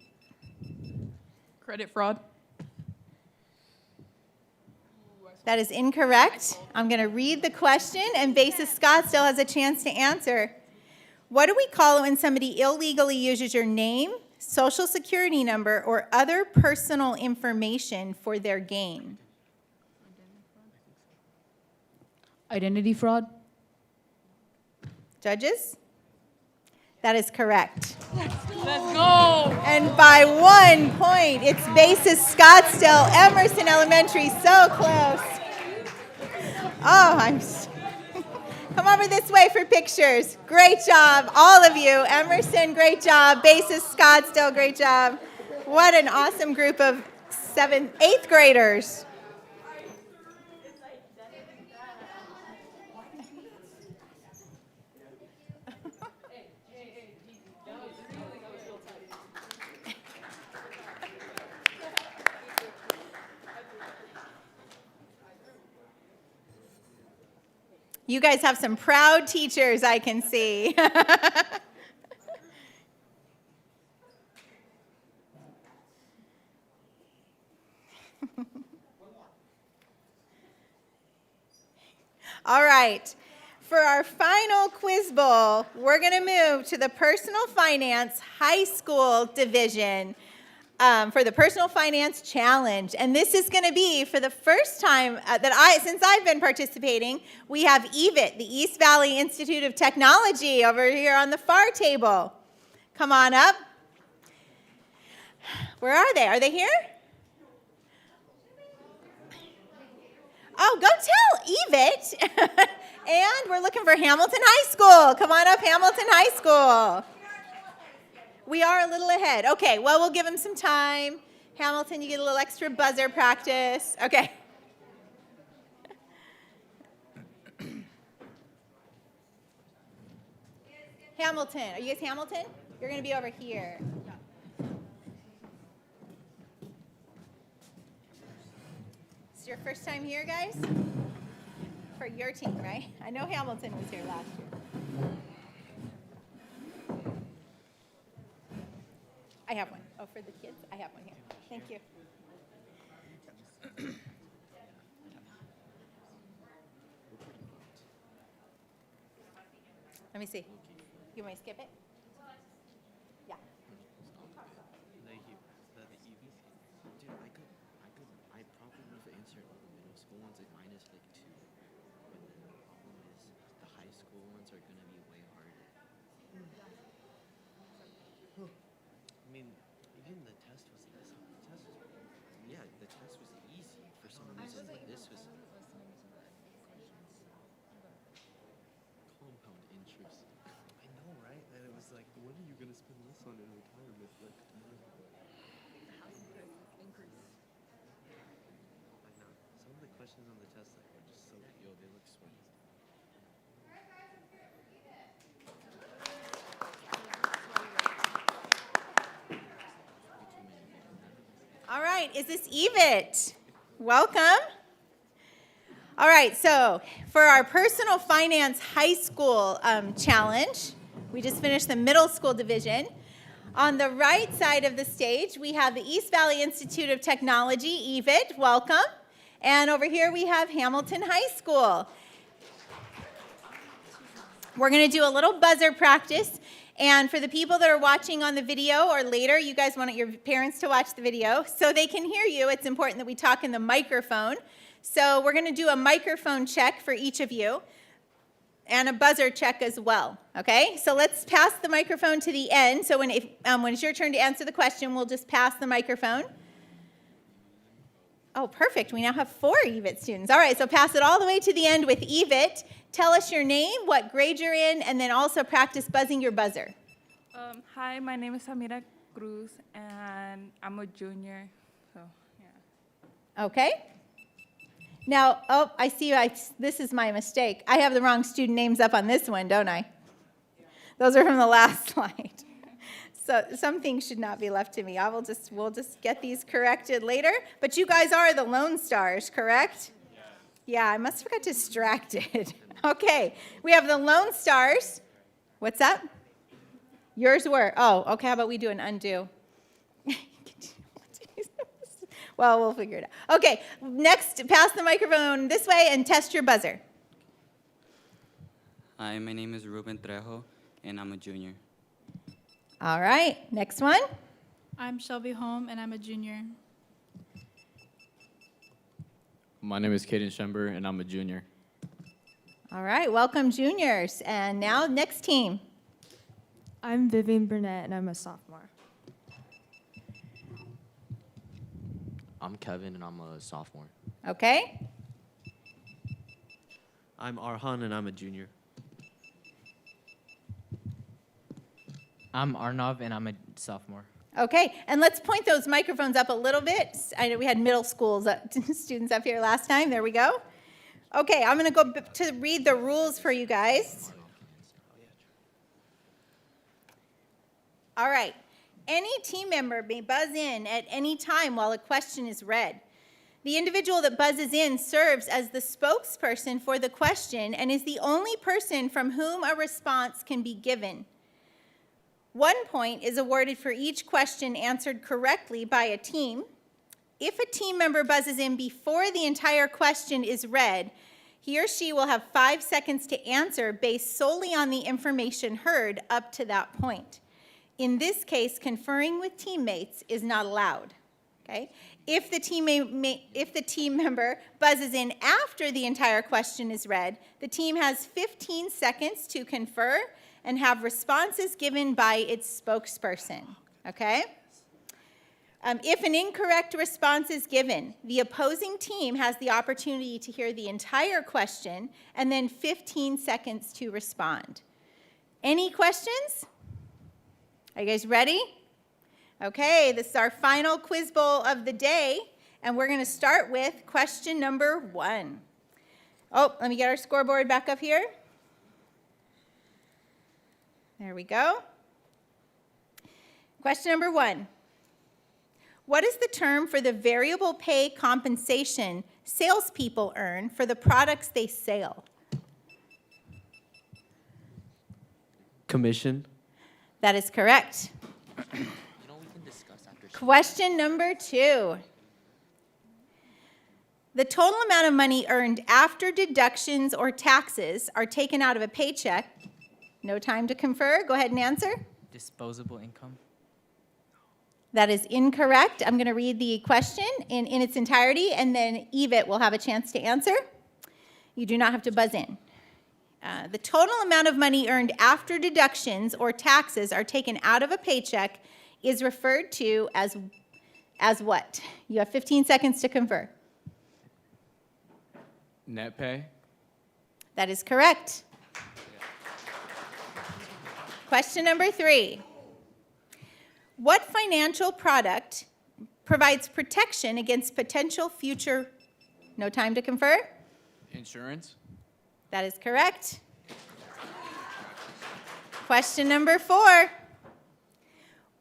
Credit fraud. That is incorrect. I'm going to read the question, and Basis Scott still has a chance to answer. What do we call it when somebody illegally uses your name, social security number, or other personal information for their gain? Identity fraud. Judges? That is correct. Let's go. And by 1 point, it's Basis Scottsdale, Emerson Elementary, so close. Oh, come over this way for pictures. Great job, all of you. Emerson, great job. Basis Scottsdale, great job. What an awesome group of 8th graders. You guys have some proud teachers, I can see. All right. For our final quiz bowl, we're going to move to the Personal Finance High School Division. For the Personal Finance Challenge. And this is going to be, for the first time since I've been participating, we have EVIT, the East Valley Institute of Technology, over here on the far table. Come on up. Where are they? Are they here? Oh, go tell EVIT. And we're looking for Hamilton High School. Come on up, Hamilton High School. We are a little ahead. Okay, well, we'll give them some time. Hamilton, you get a little extra buzzer practice. Okay. Hamilton, are you guys Hamilton? You're going to be over here. This is your first time here, guys? For your team, right? I know Hamilton was here last year. I have one. Oh, for the kids? I have one here. Thank you. Let me see. You want me to skip it? Yeah. Thank you. Dude, I probably would have answered all the middle school ones like minus like 2. But then the problem is the high school ones are gonna be way harder. I mean, even the test was easy for some reason, but this was compound interest. I know, right? And it was like, when are you gonna spend this on in retirement? Like, the house price increase. I know. Some of the questions on the test like, were just so, they look sweet. All right, is this EVIT? Welcome. All right, so for our Personal Finance High School challenge, we just finished the middle school division. On the right side of the stage, we have the East Valley Institute of Technology, EVIT, welcome. And over here we have Hamilton High School. We're going to do a little buzzer practice. And for the people that are watching on the video or later, you guys want your parents to watch the video so they can hear you. It's important that we talk in the microphone. So we're going to do a microphone check for each of you and a buzzer check as well, okay? So let's pass the microphone to the end. So when it's your turn to answer the question, we'll just pass the microphone. Oh, perfect. We now have 4 EVIT students. All right, so pass it all the way to the end with EVIT. Tell us your name, what grade you're in, and then also practice buzzing your buzzer. Hi, my name is Samira Cruz, and I'm a junior. So, yeah. Okay. Now, oh, I see, this is my mistake. I have the wrong student names up on this one, don't I? Those are from the last slide. So some things should not be left to me. We'll just get these corrected later. But you guys are the Lone Stars, correct? Yeah, I must have got distracted. Okay, we have the Lone Stars. What's up? Yours were. Oh, okay, how about we do an undo? Well, we'll figure it out. Okay, next, pass the microphone this way and test your buzzer. Hi, my name is Ruben Trejo, and I'm a junior. All right, next one. I'm Shelby Holm, and I'm a junior. My name is Caden Schember, and I'm a junior. All right, welcome juniors. And now next team. I'm Vivian Burnett, and I'm a sophomore. I'm Kevin, and I'm a sophomore. Okay. I'm Arhan, and I'm a junior. I'm Arnav, and I'm a sophomore. Okay, and let's point those microphones up a little bit. I know we had middle school students up here last time. There we go. Okay, I'm going to go to read the rules for you guys. All right. Any team member may buzz in at any time while a question is read. The individual that buzzes in serves as the spokesperson for the question and is the only person from whom a response can be given. 1 point is awarded for each question answered correctly by a team. If a team member buzzes in before the entire question is read, he or she will have 5 seconds to answer based solely on the information heard up to that point. In this case, conferring with teammates is not allowed. Okay? If the team member buzzes in after the entire question is read, the team has 15 seconds to confer and have responses given by its spokesperson. Okay? If an incorrect response is given, the opposing team has the opportunity to hear the entire question and then 15 seconds to respond. Any questions? Are you guys ready? Okay, this is our final quiz bowl of the day, and we're going to start with question number 1. Oh, let me get our scoreboard back up here. There we go. Question number 1. What is the term for the variable pay compensation salespeople earn for the products they sell? Commission. That is correct. Question number 2. The total amount of money earned after deductions or taxes are taken out of a paycheck. No time to confer. Go ahead and answer. Disposable income. That is incorrect. I'm going to read the question in its entirety, and then Yvette will have a chance to answer. You do not have to buzz in. The total amount of money earned after deductions or taxes are taken out of a paycheck is referred to as what? You have 15 seconds to confer. Net pay. That is correct. Question number 3. What financial product provides protection against potential future... No time to confer? Insurance. That is correct. Question number 4.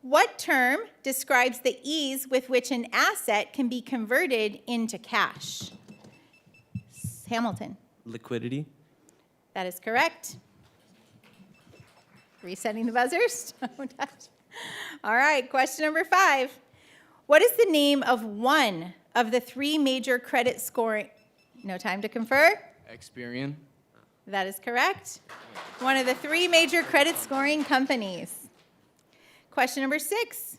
What term describes the ease with which an asset can be converted into cash? Hamilton. Liquidity. That is correct. Resetting the buzzers. All right, question number 5. What is the name of one of the 3 major credit scoring... No time to confer? Experian. That is correct. One of the 3 major credit scoring companies. Question number 6.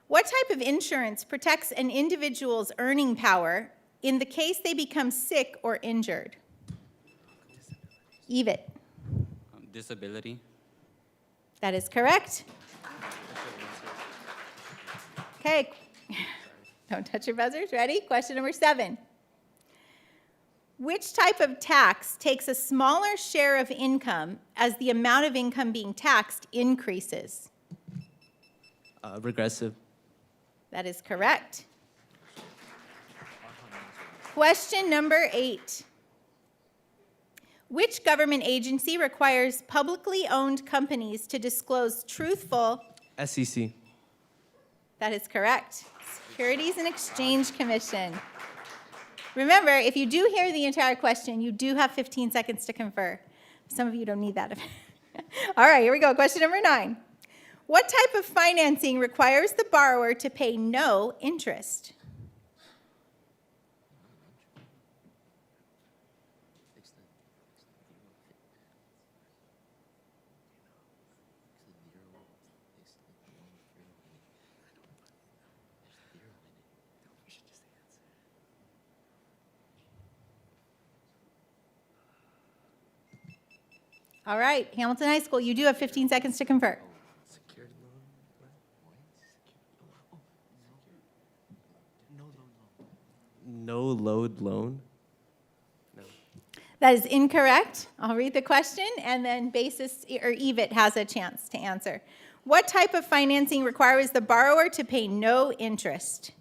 What type of insurance protects an individual's earning power in the case they become sick or injured? Yvette. Disability. That is correct. Okay. Don't touch your buzzers. Ready? Question number 7. Which type of tax takes a smaller share of income as the amount of income being taxed increases? Regressive. That is correct. Question number 8. Which government agency requires publicly owned companies to disclose truthful? SEC. That is correct. Securities and Exchange Commission. Remember, if you do hear the entire question, you do have 15 seconds to confer. Some of you don't need that. All right, here we go. Question number 9. What type of financing requires the borrower to pay no interest? All right, Hamilton High School, you do have 15 seconds to confer. No load loan? No. That is incorrect. I'll read the question, and then EVIT has a chance to answer. What type of financing requires the borrower to pay no interest?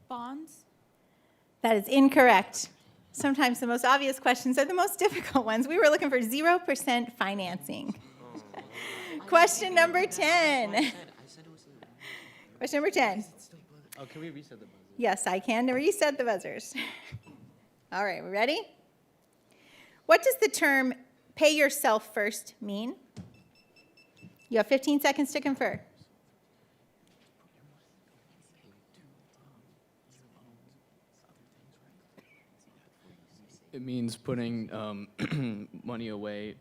Bonds? That is incorrect. Sometimes the most obvious questions are the most difficult ones. We were looking for 0% financing. Question number 10. Question number 10. Oh, can we reset the buzzer? Yes, I can reset the buzzers. All right, we ready? What does the term pay yourself first mean? You have 15 seconds to confer. It means putting money away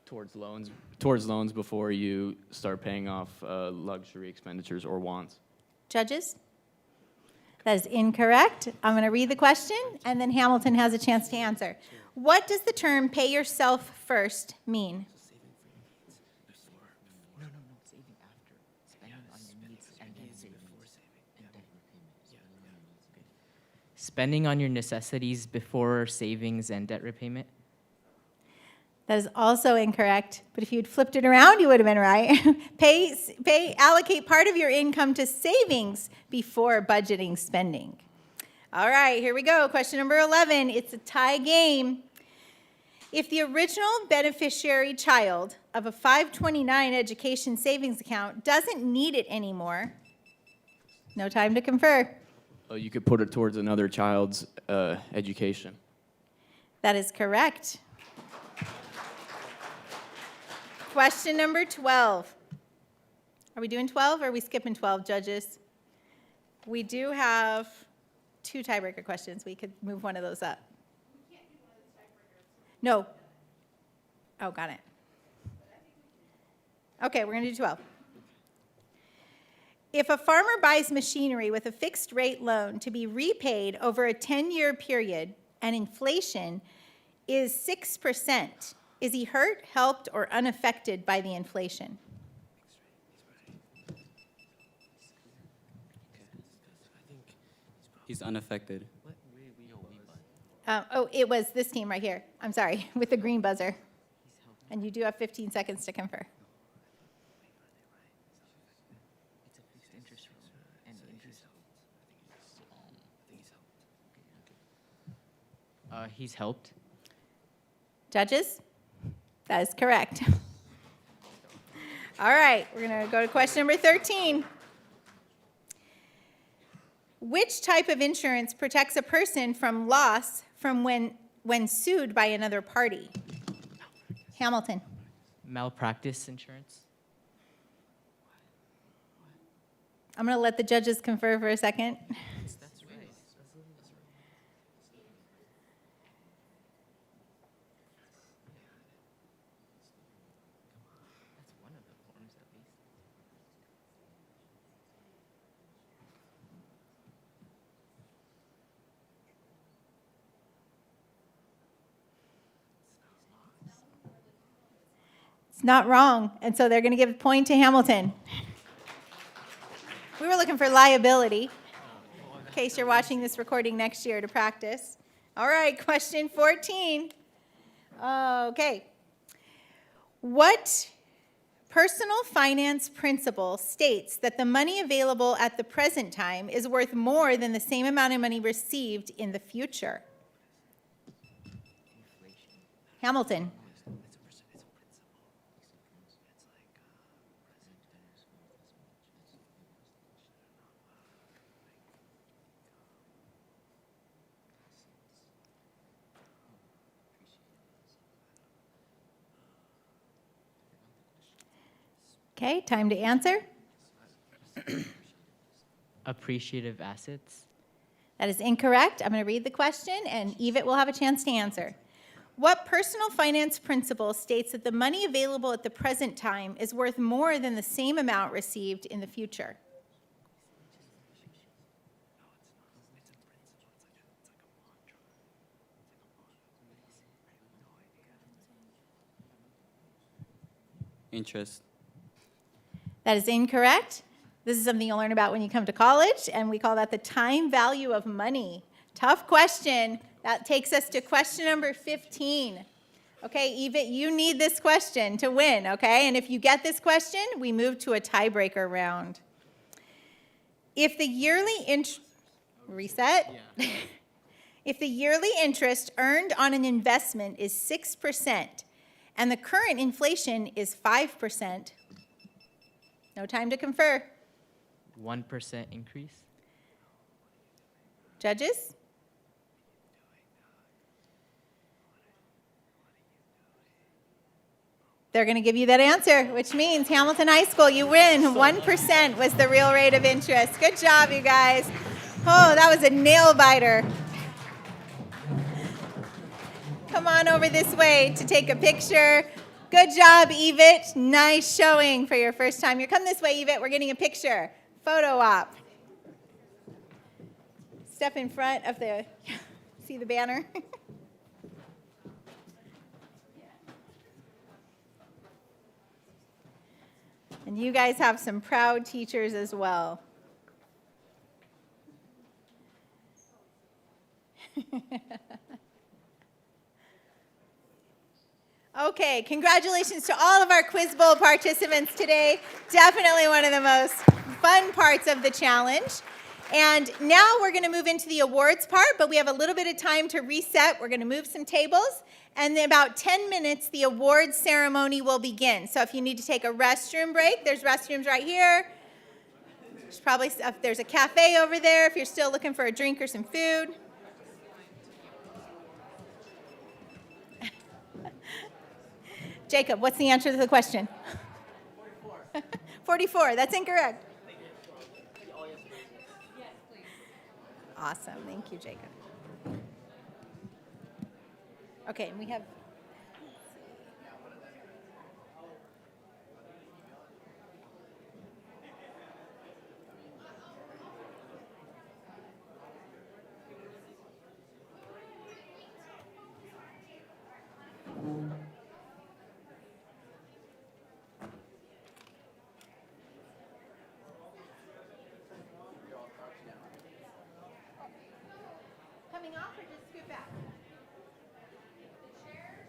towards loans before you start paying off luxury expenditures or wants. Judges? That is incorrect. I'm going to read the question, and then Hamilton has a chance to answer. What does the term pay yourself first mean? Spending on your necessities before savings and debt repayment. That is also incorrect, but if you'd flipped it around, you would have been right. Allocate part of your income to savings before budgeting spending. All right, here we go. Question number 11. It's a tie game. If the original beneficiary child of a 529 education savings account doesn't need it anymore, no time to confer. You could put it towards another child's education. That is correct. Question number 12. Are we doing 12 or are we skipping 12, judges? We do have 2 tiebreaker questions. We could move one of those up. No. Oh, got it. Okay, we're going to do 12. If a farmer buys machinery with a fixed rate loan to be repaid over a 10-year period and inflation is 6%, is he hurt, helped, or unaffected by the inflation? He's unaffected. It was this team right here. I'm sorry, with the green buzzer. And you do have 15 seconds to confer. He's helped. Judges? That is correct. All right, we're going to go to question number 13. Which type of insurance protects a person from loss from when sued by another party? Hamilton. Malpractice insurance. I'm going to let the judges confer for a second. It's not wrong, and so they're going to give a point to Hamilton. We were looking for liability, in case you're watching this recording next year to practice. All right, question 14. Okay. What personal finance principle states that the money available at the present time is worth more than the same amount of money received in the future? Hamilton. Okay, time to answer. Appreciative assets. That is incorrect. I'm going to read the question, and Yvette will have a chance to answer. What personal finance principle states that the money available at the present time is worth more than the same amount received in the future? Interest. That is incorrect. This is something you'll learn about when you come to college, and we call that the time value of money. Tough question. That takes us to question number 15. Okay, Yvette, you need this question to win, okay? And if you get this question, we move to a tiebreaker round. If the yearly reset. Yeah. If the yearly interest earned on an investment is 6% and the current inflation is 5%, no time to confer. 1% increase. Judges? They're going to give you that answer, which means Hamilton High School, you win. 1% was the real rate of interest. Good job, you guys. Oh, that was a nail biter. Come on over this way to take a picture. Good job, Yvette. Nice showing for your first time. You come this way, Yvette. We're getting a picture. Photo op. Step in front of the, see the banner? And you guys have some proud teachers as well. Okay, congratulations to all of our Quiz Bowl participants today. Definitely one of the most fun parts of the challenge. And now we're going to move into the awards part, but we have a little bit of time to reset. We're going to move some tables, and in about 10 minutes, the awards ceremony will begin. So if you need to take a restroom break, there's restrooms right here. There's probably, there's a cafe over there if you're still looking for a drink or some food. Jacob, what's the answer to the question? 44. 44, that's incorrect. Awesome, thank you, Jacob. Okay, and we have... Coming off or just scoot back? The chairs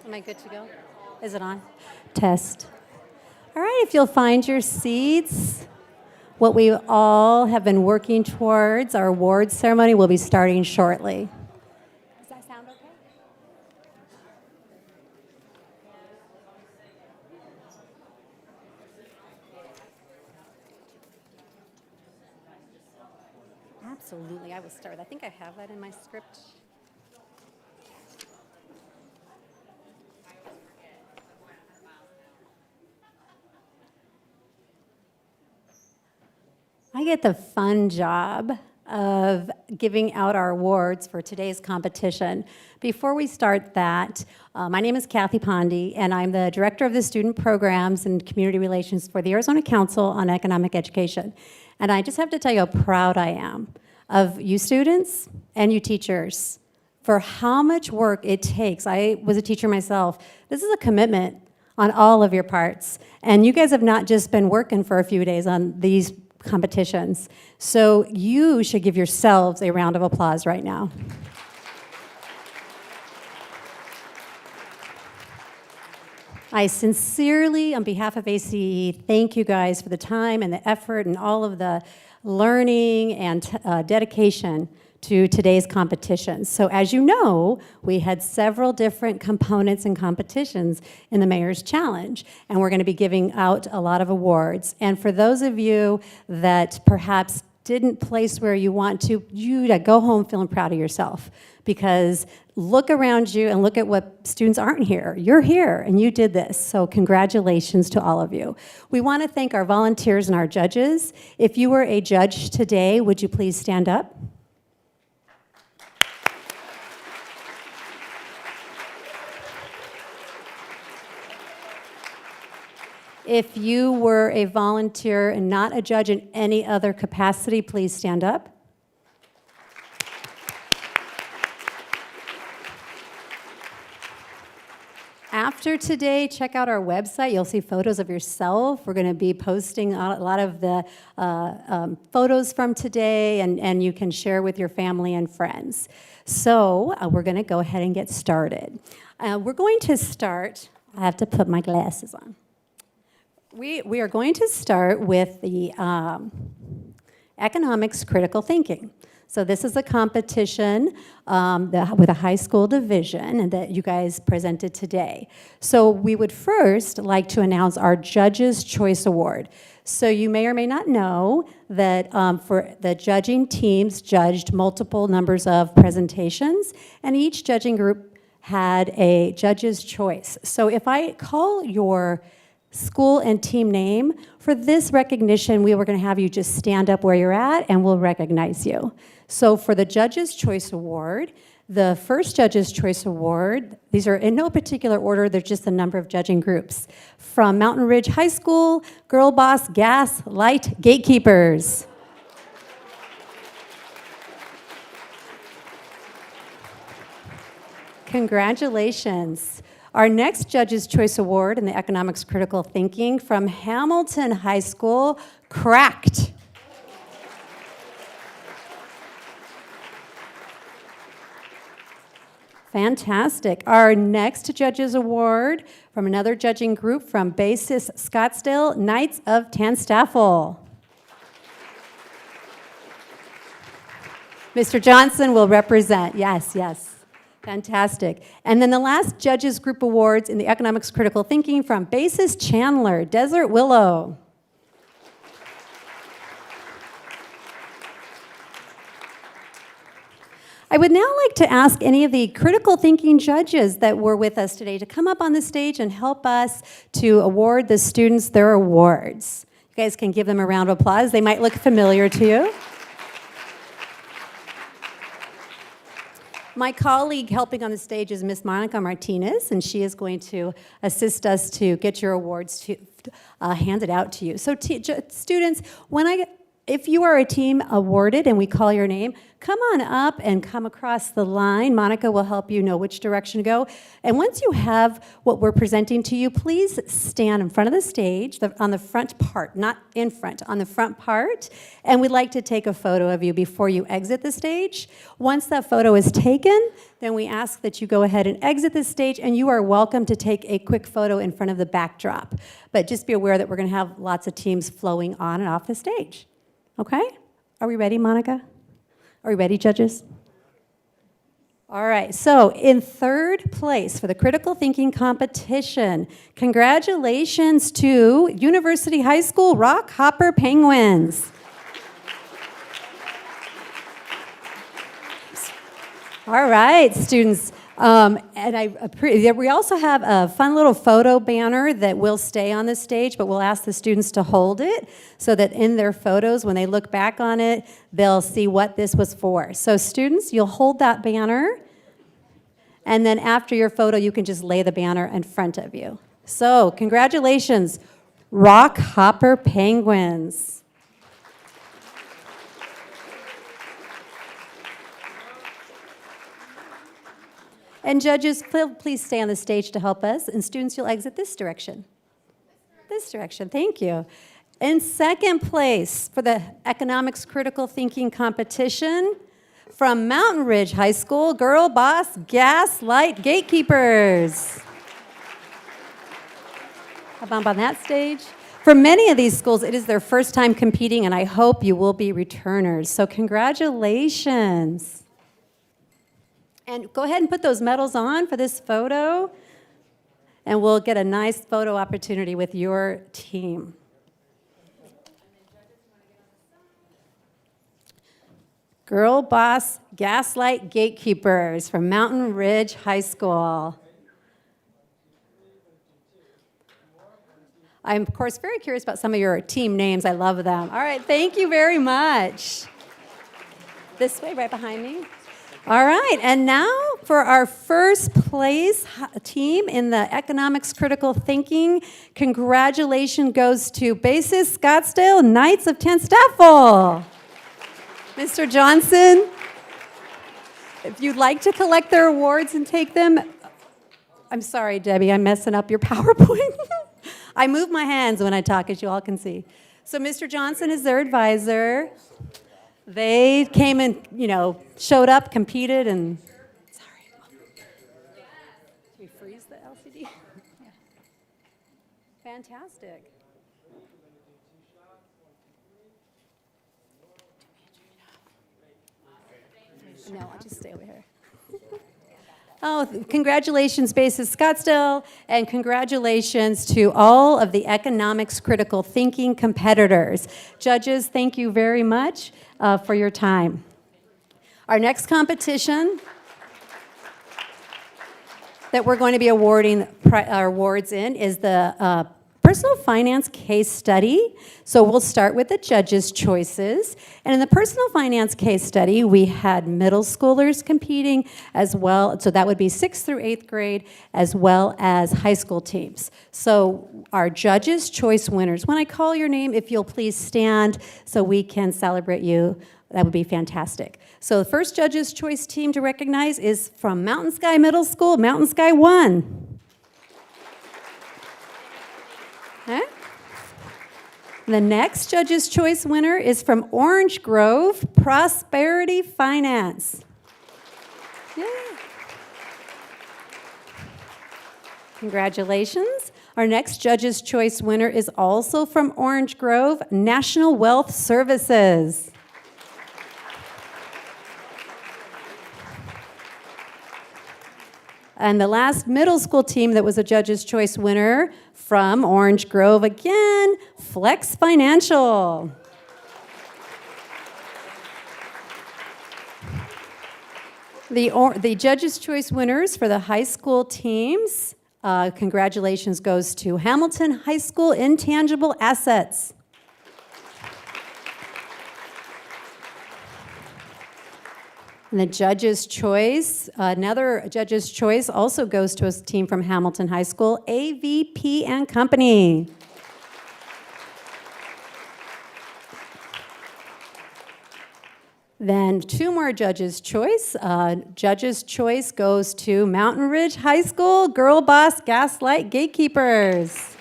Am I good to go? Is it on? Test. All right, if you'll find your seats. What we all have been working towards, our awards ceremony, will be starting shortly. Does that sound okay? Absolutely, I will start. I think I have that in my script. I get the fun job of giving out our awards for today's competition. Before we start that, my name is Kathy Pondy, and I'm the Director of the Student Programs and Community Relations for the Arizona Council on Economic Education. And I just have to tell you how proud I am of you students and you teachers for how much work it takes. I was a teacher myself. This is a commitment on all of your parts. And you guys have not just been working for a few days on these competitions. So you should give yourselves a round of applause right now. I sincerely, on behalf of ACE, thank you guys for the time and the effort and all of the learning and dedication to today's competition. So as you know, we had several different components and competitions in the Mayor's Challenge, and we're going to be giving out a lot of awards. And for those of you that perhaps didn't place where you want to, you go home feeling proud of yourself, because look around you and look at what students aren't here. You're here and you did this, so congratulations to all of you. We want to thank our volunteers and our judges. If you were a judge today, would you please stand up? If you were a volunteer and not a judge in any other capacity, please stand up. After today, check out our website. You'll see photos of yourself. We're going to be posting a lot of the photos from today, and you can share with your family and friends. So we're going to go ahead and get started. We're going to start, I have to put my glasses on. We are going to start with the economics critical thinking. So this is a competition with a high school division and that you guys presented today. So we would first like to announce our Judges' Choice Award. So you may or may not know that for the judging teams judged multiple numbers of presentations, and each judging group had a judge's choice. So if I call your school and team name, for this recognition, we were going to have you just stand up where you're at and we'll recognize you. So for the Judges' Choice Award, the first Judges' Choice Award, these are in no particular order, they're just the number of judging groups. From Mountain Ridge High School, Girl Boss Gas Light Gatekeepers. Congratulations. Our next Judges' Choice Award in the Economics Critical Thinking from Hamilton High School, Cracked. Fantastic. Our next Judges Award from another judging group from Basis Scottsdale, Knights of Tanstaffel. Mr. Johnson will represent. Yes, yes. Fantastic. And then the last Judges Group Awards in the Economics Critical Thinking from Basis Chandler, Desert Willow. I would now like to ask any of the critical thinking judges that were with us today to come up on the stage and help us to award the students their awards. You guys can give them a round of applause. They might look familiar to you. My colleague helping on the stage is Miss Monica Martinez, and she is going to assist us to get your awards handed out to you. So students, when I if you are a team awarded and we call your name, come on up and come across the line. Monica will help you know which direction to go. And once you have what we're presenting to you, please stand in front of the stage, on the front part, not in front, on the front part. And we'd like to take a photo of you before you exit the stage. Once that photo is taken, then we ask that you go ahead and exit the stage, and you are welcome to take a quick photo in front of the backdrop. But just be aware that we're going to have lots of teams flowing on and off the stage. Okay? Are we ready, Monica? Are we ready, judges? All right, so in third place for the critical thinking competition, congratulations to University High School Rock Hopper Penguins. All right, students. We also have a fun little photo banner that will stay on the stage, but we'll ask the students to hold it so that in their photos, when they look back on it, they'll see what this was for. So students, you'll hold that banner, and then after your photo, you can just lay the banner in front of you. So congratulations, Rock Hopper Penguins. And judges, please stay on the stage to help us. And students, you'll exit this direction. This direction, thank you. In second place for the Economics Critical Thinking Competition, from Mountain Ridge High School, Girl Boss Gaslight Gatekeepers. How about on that stage? For many of these schools, it is their first time competing, and I hope you will be returners. So congratulations. And go ahead and put those medals on for this photo, and we'll get a nice photo opportunity with your team. Girl Boss Gaslight Gatekeepers from Mountain Ridge High School. I'm, of course, very curious about some of your team names. I love them. All right, thank you very much. This way, right behind me. All right, and now for our first place team in the Economics Critical Thinking, congratulations goes to Basis Scottsdale Knights of 10th Staffel. Mr. Johnson, if you'd like to collect their awards and take them, I'm sorry, Debbie, I'm messing up your PowerPoint. I move my hands when I talk, as you all can see. So Mr. Johnson is their advisor. They came and, showed up, competed, and sorry. Should we freeze the LCD? Yeah. Fantastic. No, I'll just stay over here. Oh, congratulations, Basis Scottsdale, and congratulations to all of the Economics Critical Thinking competitors. Judges, thank you very much for your time. Our next competition that we're going to be awarding our awards in is the Personal Finance Case Study. So we'll start with the judges' choices. And in the Personal Finance Case Study, we had middle schoolers competing as well. So that would be 6th through 8th grade, as well as high school teams. So our judges' choice winners, when I call your name, if you'll please stand so we can celebrate you, that would be fantastic. So the first judges' choice team to recognize is from Mountain Sky Middle School, Mountain Sky 1. Okay. The next Judge's Choice winner is from Orange Grove Prosperity Finance. Yay. Congratulations. Our next Judge's Choice winner is also from Orange Grove National Wealth Services. And the last middle school team that was a Judge's Choice winner from Orange Grove, again, Flex Financial. The Judge's Choice winners for the high school teams, congratulations goes to Hamilton High School Intangible Assets. And the Judge's Choice, another Judge's Choice also goes to a team from Hamilton High School, AVP and Company. Then 2 more Judges' Choice. Judges' Choice goes to Mountain Ridge High School Girl Boss Gaslight Gatekeepers.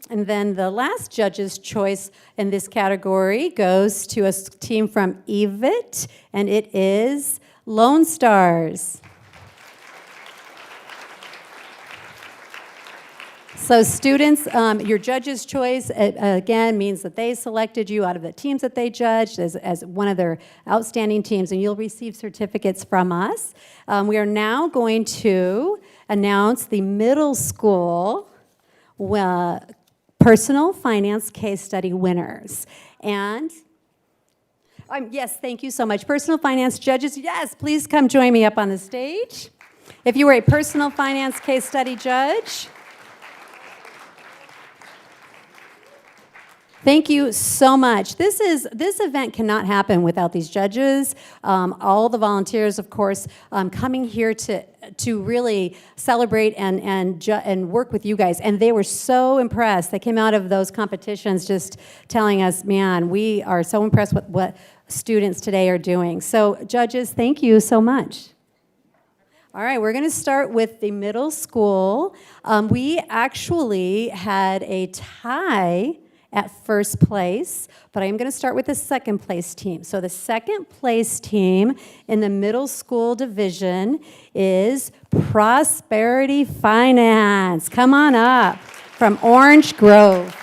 And then the last Judge's Choice in this category goes to a team from EVIT, and it is Lone Stars. So students, your Judge's Choice, again, means that they selected you out of the teams that they judged as one of their outstanding teams, and you'll receive certificates from us. We are now going to announce the middle school personal finance case study winners. And yes, thank you so much. Personal finance judges, yes, please come join me up on the stage. If you were a personal finance case study judge, thank you so much. This event cannot happen without these judges. All the volunteers, of course, coming here to really celebrate and work with you guys. And they were so impressed. They came out of those competitions just telling us, man, we are so impressed with what students today are doing. So judges, thank you so much. All right, we're going to start with the middle school. We actually had a tie at first place, but I am going to start with the second place team. So the second place team in the middle school division is Prosperity Finance. Come on up from Orange Grove.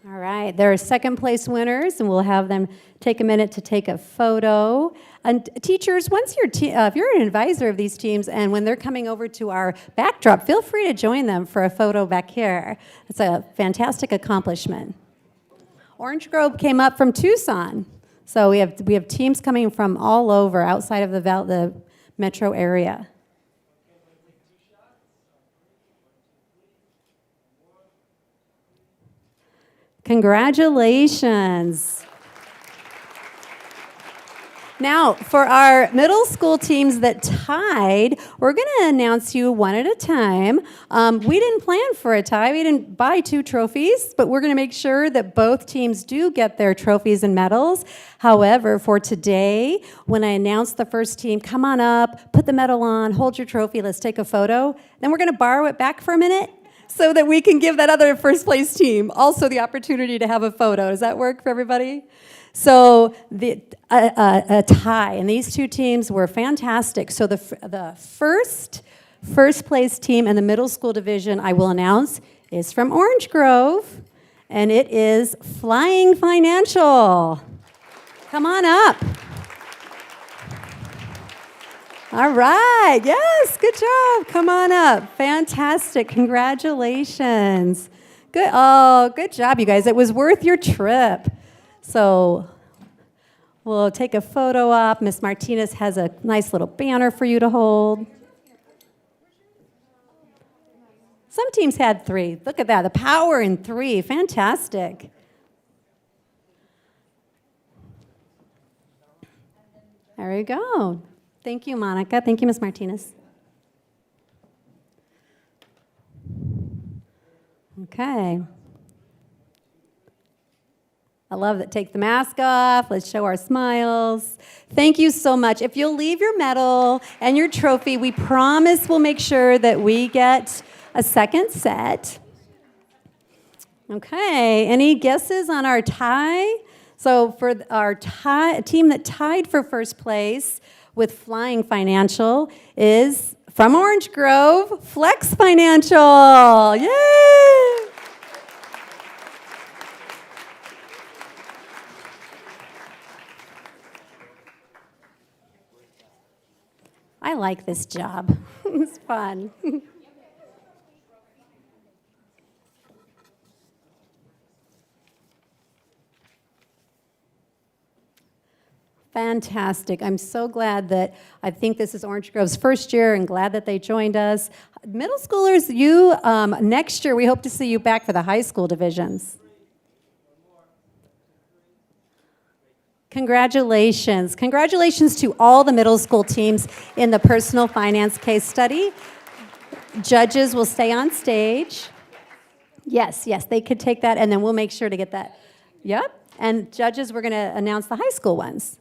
All right, they're second place winners, and we'll have them take a minute to take a photo. And teachers, once if you're an advisor of these teams, and when they're coming over to our backdrop, feel free to join them for a photo back here. It's a fantastic accomplishment. Orange Grove came up from Tucson, so we have teams coming from all over outside of the metro area. Congratulations. Now, for our middle school teams that tied, we're going to announce you one at a time. We didn't plan for a tie. We didn't buy 2 trophies, but we're going to make sure that both teams do get their trophies and medals. However, for today, when I announce the first team, come on up, put the medal on, hold your trophy, let's take a photo. Then we're going to borrow it back for a minute, so that we can give that other first place team also the opportunity to have a photo. Does that work for everybody? So a tie, and these 2 teams were fantastic. So the first place team in the middle school division I will announce is from Orange Grove, and it is Flying Financial. Come on up. All right, yes, good job. Come on up. Fantastic, congratulations. Good job, you guys. It was worth your trip. So we'll take a photo op. Miss Martinez has a nice little banner for you to hold. Some teams had 3. Look at that, the power in 3, fantastic. There you go. Thank you, Monica. Thank you, Ms. Martinez. Okay. I love that. Take the mask off. Let's show our smiles. Thank you so much. If you'll leave your medal and your trophy, we promise we'll make sure that we get a second set. Okay. Any guesses on our tie? So for our team that tied for first place with Flying Financial is from Orange Grove, Flex Financial. Yay! I like this job. It's fun. Fantastic. I'm so glad that I think this is Orange Grove's first year and glad that they joined us. Middle schoolers, next year we hope to see you back for the high school divisions. Congratulations. Congratulations to all the middle school teams in the personal finance case study. Judges will stay on stage. Yes, they could take that, and then we'll make sure to get that. Yep. And judges, we're going to announce the high school ones.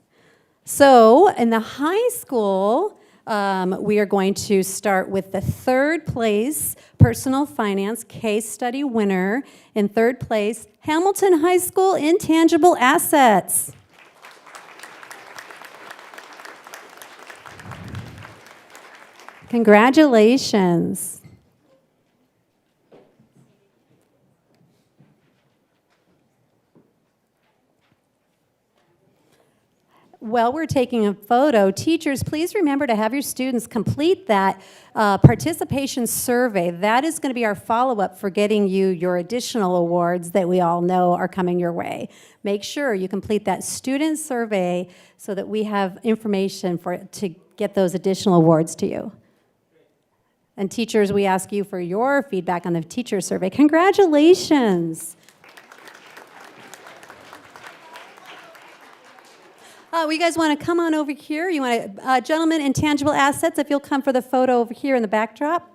So in the high school, we are going to start with the third place personal finance case study winner. In third place, Hamilton High School Intangible Assets. Congratulations. While we're taking a photo, teachers, please remember to have your students complete that participation survey. That is going to be our follow-up for getting you your additional awards that we all know are coming your way. Make sure you complete that student survey so that we have information to get those additional awards to you. And teachers, we ask you for your feedback on the teacher survey. Congratulations. You guys want to come on over here? You want to, gentlemen, intangible assets, if you'll come for the photo over here in the backdrop.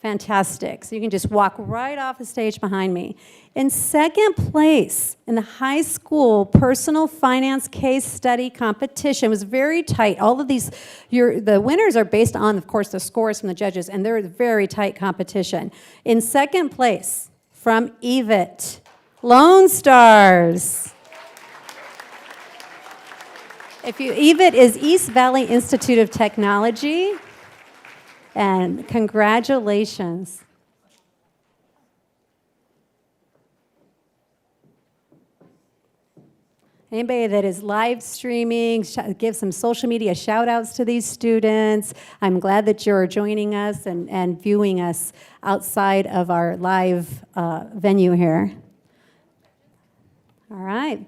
Fantastic. So you can just walk right off the stage behind me. In second place in the high school personal finance case study competition, it was very tight. All of these, the winners are based on, of course, the scores from the judges, and they're a very tight competition. In second place, from EVIT, Lone Stars. EVIT is East Valley Institute of Technology, and congratulations. Anybody that is live streaming, give some social media shout outs to these students. I'm glad that you're joining us and viewing us outside of our live venue here. All right.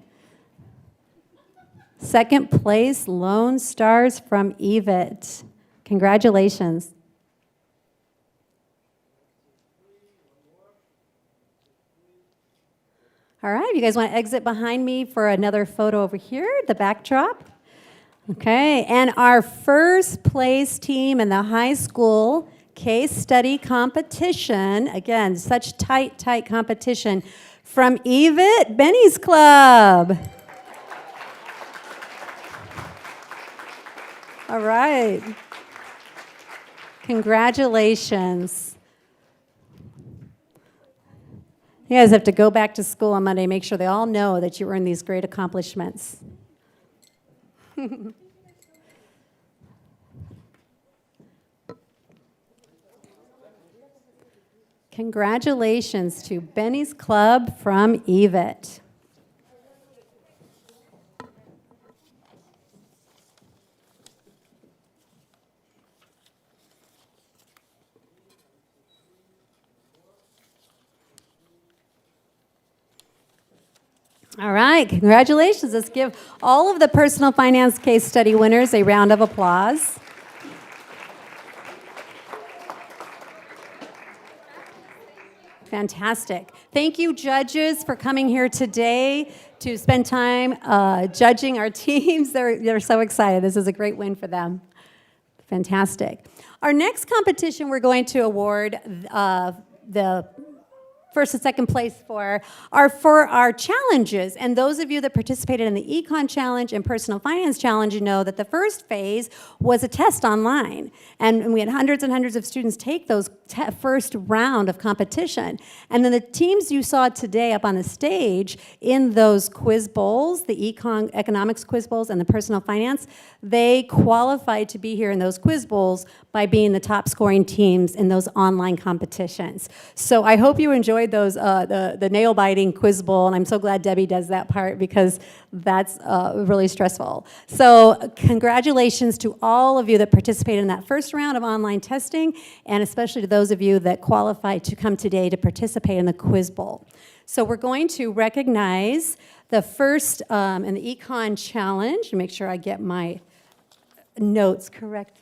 Second place, Lone Stars from EVIT. Congratulations. All right, you guys want to exit behind me for another photo over here, the backdrop? Okay, and our first place team in the high school case study competition, again, such tight competition, from EVIT, Benny's Club. All right. Congratulations. You guys have to go back to school on Monday, make sure they all know that you earned these great accomplishments. Congratulations to Benny's Club from EVIT. All right, congratulations. Let's give all of the personal finance case study winners a round of applause. Fantastic. Thank you, judges, for coming here today to spend time judging our teams. They're so excited. This is a great win for them. Fantastic. Our next competition, we're going to award the first and second place for our challenges. And those of you that participated in the Econ Challenge and Personal Finance Challenge, you know that the first phase was a test online. And we had hundreds and hundreds of students take those first round of competition. And then the teams you saw today up on the stage in those quiz bowls, the Econ Economics quiz bowls and the Personal Finance, they qualified to be here in those quiz bowls by being the top scoring teams in those online competitions. So I hope you enjoyed those, the nail-biting quiz bowl, and I'm so glad Debbie does that part because that's really stressful. So congratulations to all of you that participated in that first round of online testing, and especially to those of you that qualified to come today to participate in the quiz bowl. So we're going to recognize the first in the Econ Challenge, make sure I get my notes correct.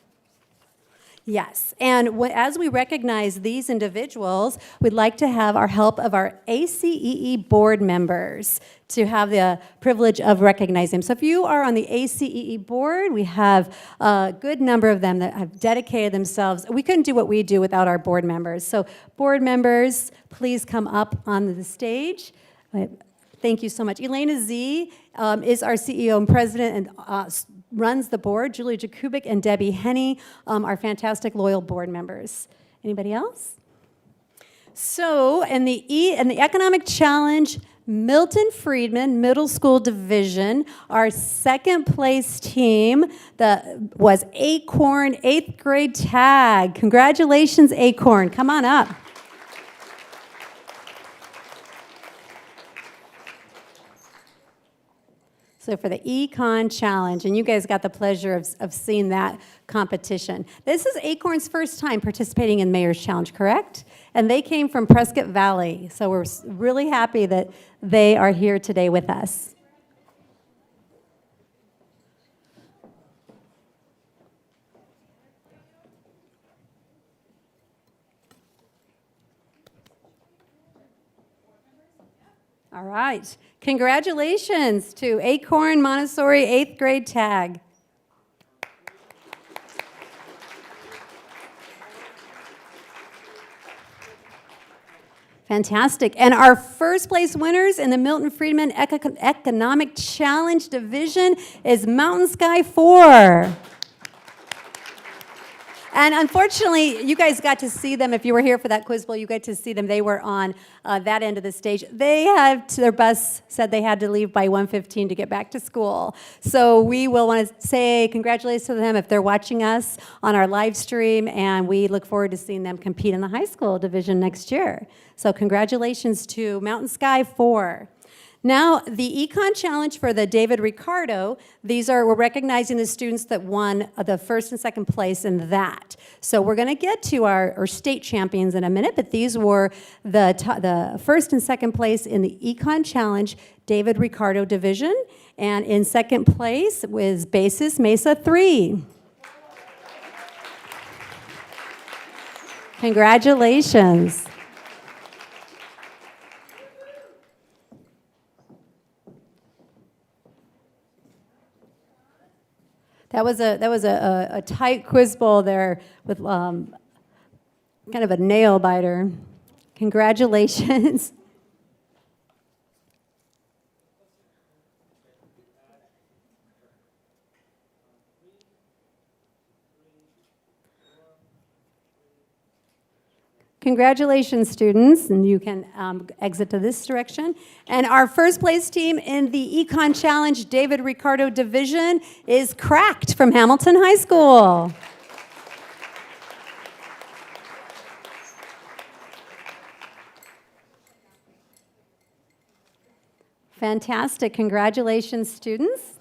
Yes, and as we recognize these individuals, we'd like to have our help of our ACEE board members to have the privilege of recognizing them. So if you are on the ACEE board, we have a good number of them that have dedicated themselves. We couldn't do what we do without our board members. So board members, please come up on the stage. Thank you so much. Elena Z is our CEO and president and runs the board. Julie Jakubik and Debbie Henney are fantastic, loyal board members. Anybody else? So in the Economic Challenge Milton Friedman Middle School Division, our second place team was Acorn 8th grade tag. Congratulations, Acorn. Come on up. So for the Econ Challenge, and you guys got the pleasure of seeing that competition. This is Acorn's first time participating in Mayor's Challenge, correct? And they came from Prescott Valley, so we're really happy that they are here today with us. All right. Congratulations to Acorn Montessori 8th grade tag. Fantastic. And our first place winners in the Milton Friedman Economic Challenge Division is Mountain Sky 4. And unfortunately, you guys got to see them. If you were here for that quiz bowl, you got to see them. They were on that end of the stage. Their bus said they had to leave by 1:15 to get back to school. So we will want to say congratulations to them if they're watching us on our live stream, and we look forward to seeing them compete in the high school division next year. So congratulations to Mountain Sky 4. Now, the Econ Challenge for the David Ricardo, we're recognizing the students that won the first and second place in that. So we're going to get to our state champions in a minute, but these were the first and second place in the Econ Challenge David Ricardo division. And in second place was Basis Mesa 3. Congratulations. That was a tight quiz bowl there with kind of a nail biter. Congratulations. Congratulations, students, and you can exit to this direction. And our first place team in the Econ Challenge David Ricardo division is Cracked from Hamilton High School. Fantastic. Congratulations, students.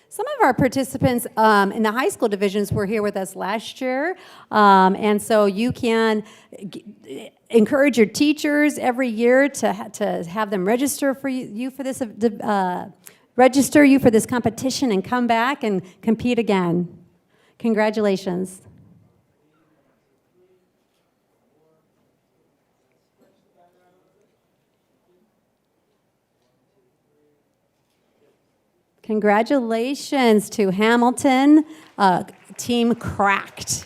Some of our participants in the high school divisions were here with us last year, and so you can encourage your teachers every year to have them register you for this competition and come back and compete again. Congratulations. Congratulations to Hamilton, Team Cracked.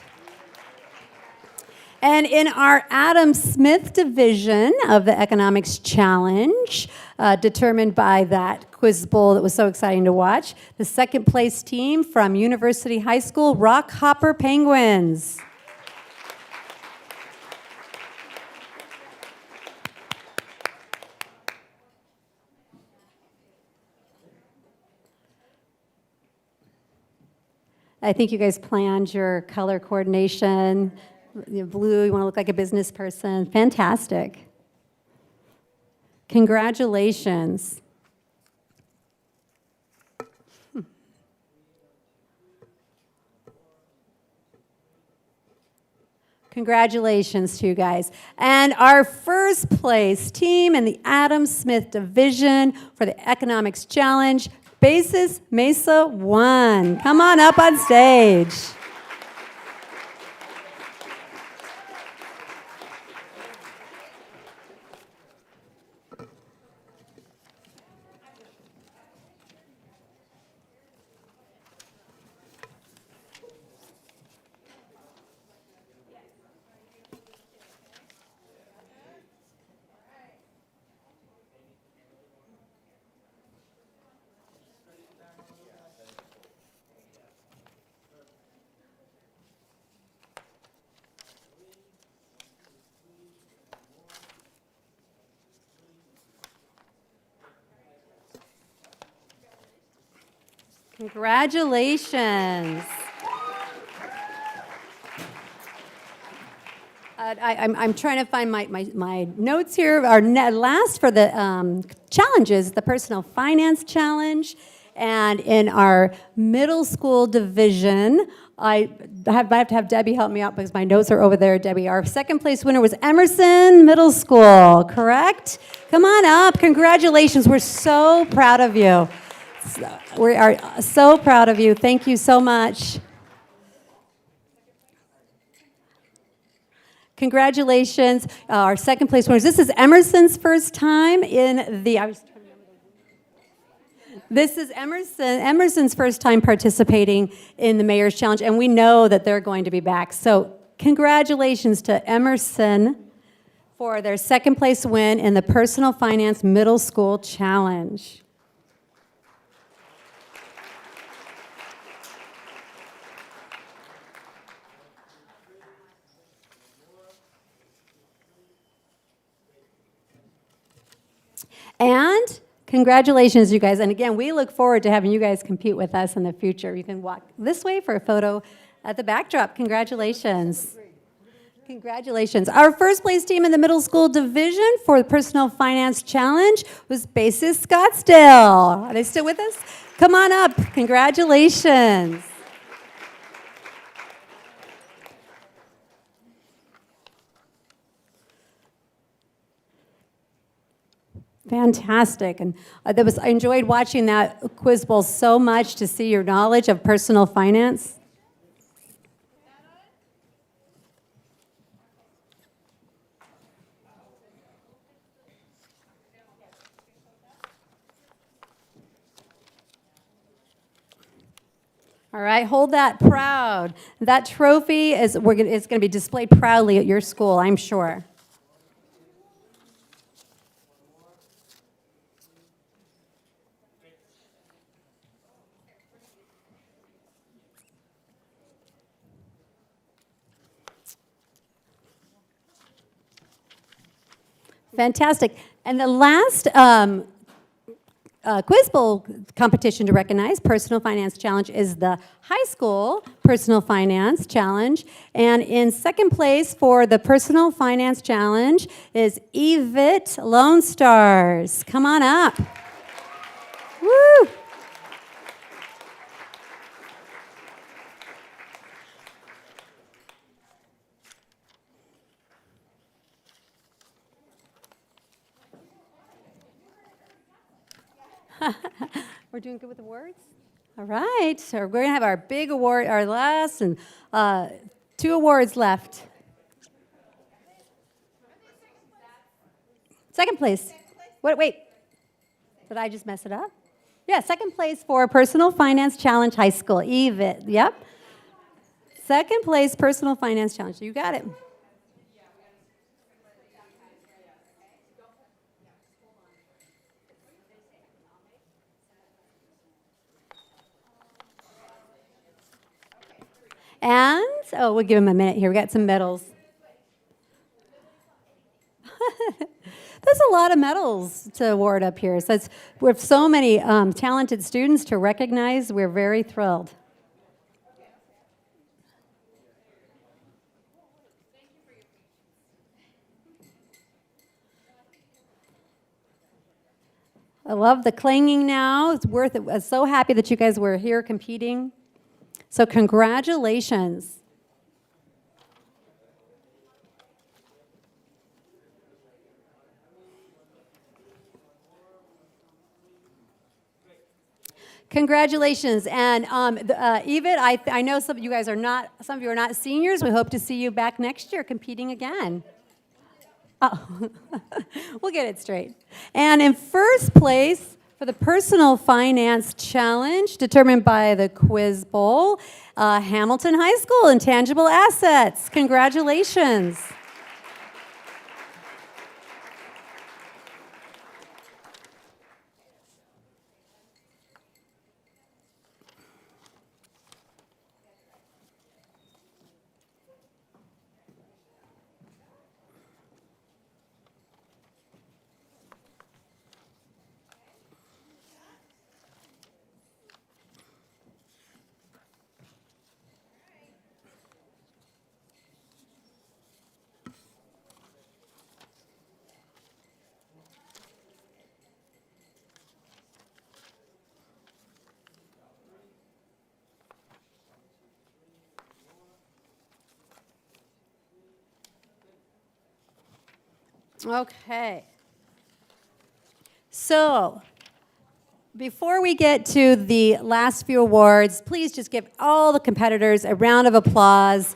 And in our Adam Smith division of the Economics Challenge, determined by that quiz bowl that was so exciting to watch, the second place team from University High School, Rock Hopper Penguins. I think you guys planned your color coordination. Blue, you want to look like a business person. Fantastic. Congratulations. Congratulations to you guys. And our first place team in the Adam Smith division for the Economics Challenge, Basis Mesa 1. Come on up on stage. Congratulations. I'm trying to find my notes here. Our last for the challenges, the Personal Finance Challenge. And in our middle school division, I have to have Debbie help me out because my notes are over there, Debbie. Our second place winner was Emerson Middle School, correct? Come on up. Congratulations. We're so proud of you. We are so proud of you. Thank you so much. Congratulations, our second place winners. This is Emerson's first time in the, this is Emerson's first time participating in the Mayor's Challenge, and we know that they're going to be back. So congratulations to Emerson for their second place win in the Personal Finance Middle School Challenge. And congratulations, you guys. And again, we look forward to having you guys compete with us in the future. You can walk this way for a photo at the backdrop. Congratulations. Congratulations. Our first place team in the middle school division for the Personal Finance Challenge was Basis Scottsdale. Are they still with us? Come on up. Congratulations. Fantastic. And I enjoyed watching that quiz bowl so much to see your knowledge of personal finance. All right, hold that proud. That trophy is going to be displayed proudly at your school, I'm sure. Fantastic. And the last quiz bowl competition to recognize, Personal Finance Challenge, is the high school Personal Finance Challenge. And in second place for the Personal Finance Challenge is Evit Lone Stars. Come on up. Woo! We're doing good with awards? All right, so we're going to have our big award, our last, and 2 awards left. Second place. Wait. Did I just mess it up? Yeah, second place for Personal Finance Challenge High School, EVIT, yep. Second place, Personal Finance Challenge, so you got it. And, we'll give him a minute here. We got some medals. There's a lot of medals to award up here. So we have so many talented students to recognize. We're very thrilled. I love the clanging now. It's worth it. I'm so happy that you guys were here competing. So congratulations. Congratulations. And Evit, I know some of you are not seniors. We hope to see you back next year competing again. Oh, we'll get it straight. And in first place for the Personal Finance Challenge, determined by the Quiz Bowl, Hamilton High School Intangible Assets. Congratulations. Okay. So, before we get to the last few awards, please just give all the competitors a round of applause.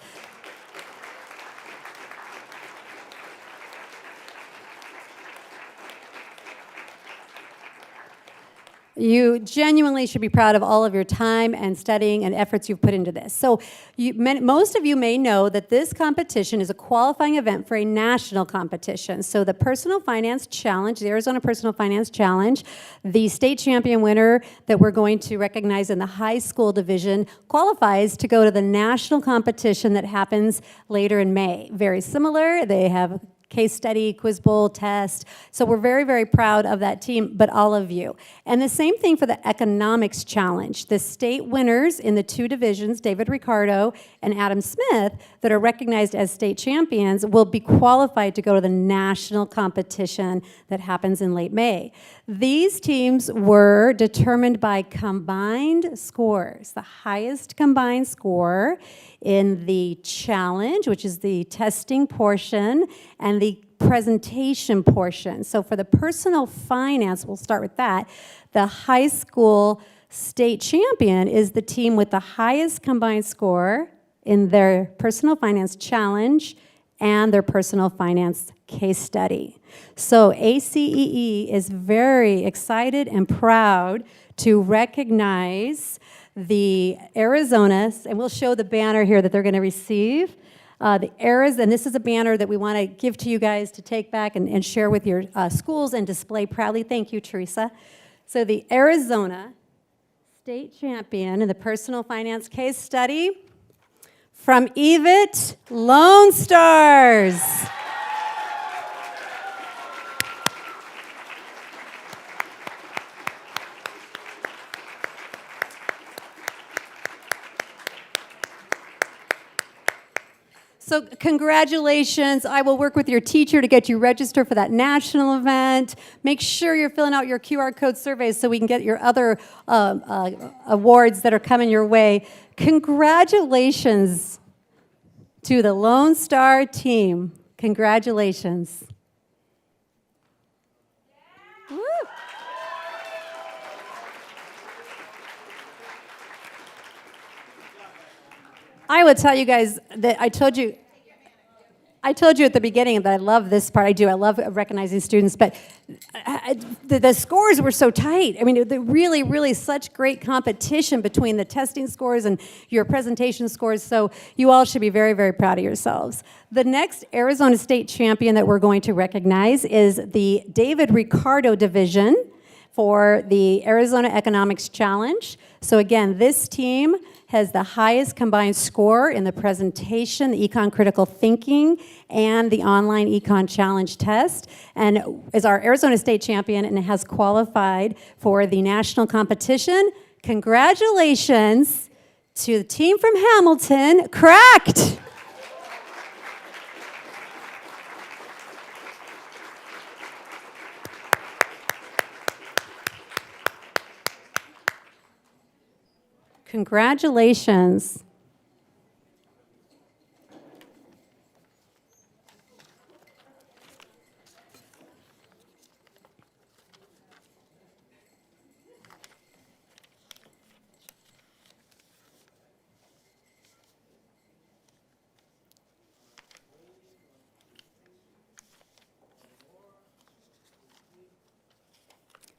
You genuinely should be proud of all of your time and studying and efforts you've put into this. So most of you may know that this competition is a qualifying event for a national competition. So the Personal Finance Challenge, the Arizona Personal Finance Challenge, the state champion winner that we're going to recognize in the high school division qualifies to go to the national competition that happens later in May. Very similar. They have case study, quiz bowl, test. So we're very, very proud of that team, but all of you. And the same thing for the economics challenge. The state winners in the two divisions, David Ricardo and Adam Smith, that are recognized as state champions will be qualified to go to the national competition that happens in late May. These teams were determined by combined scores. The highest combined score in the challenge, which is the testing portion, and the presentation portion. So for the personal finance, we'll start with that. The high school state champion is the team with the highest combined score in their personal finance challenge and their personal finance case study. So ACEE is very excited and proud to recognize the Arizonas, and we'll show the banner here that they're going to receive. And this is a banner that we want to give to you guys to take back and share with your schools and display proudly. Thank you, Teresa. So the Arizona state champion in the personal finance case study from EVIT, Lone Stars. So congratulations. I will work with your teacher to get you registered for that national event. Make sure you're filling out your QR code surveys so we can get your other awards that are coming your way. Congratulations to the Lone Star team. Congratulations. Woo. I would tell you guys that I told you at the beginning that I love this part. I do. I love recognizing students, but the scores were so tight. I mean, really, really such great competition between the testing scores and your presentation scores, so you all should be very, very proud of yourselves. The next Arizona State champion that we're going to recognize is the David Ricardo division for the Arizona Economics Challenge. So again, this team has the highest combined score in the presentation, the Econ Critical Thinking, and the online Econ Challenge test, and is our Arizona State champion and has qualified for the national competition. Congratulations to the team from Hamilton, cracked! Congratulations.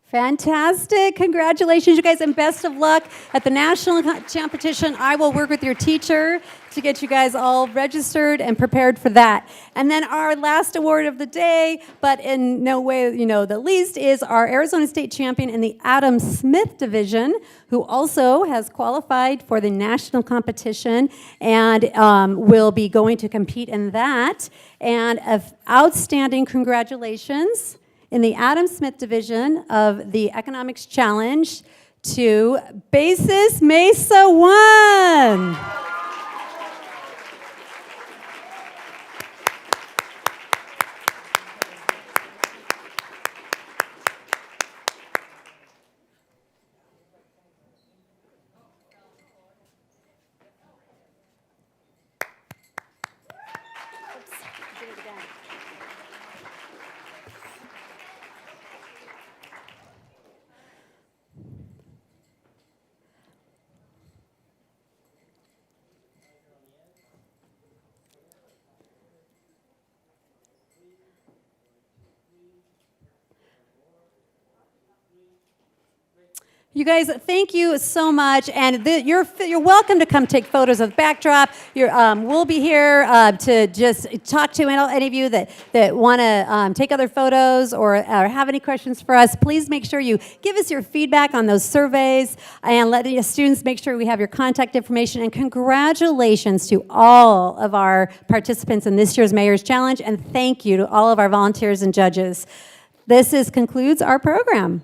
Fantastic. Congratulations, you guys, and best of luck at the national competition. I will work with your teacher to get you guys all registered and prepared for that. And then our last award of the day, but in no way, the least, is our Arizona State champion in the Adam Smith division, who also has qualified for the national competition and will be going to compete in that. And outstanding congratulations in the Adam Smith division of the Economics Challenge to Basis Mesa 1. You guys, thank you so much, and you're welcome to come take photos of the backdrop. We'll be here to just talk to any of you that want to take other photos or have any questions for us. Please make sure you give us your feedback on those surveys and let the students make sure we have your contact information. And congratulations to all of our participants in this year's Mayor's Challenge, and thank you to all of our volunteers and judges. This concludes our program.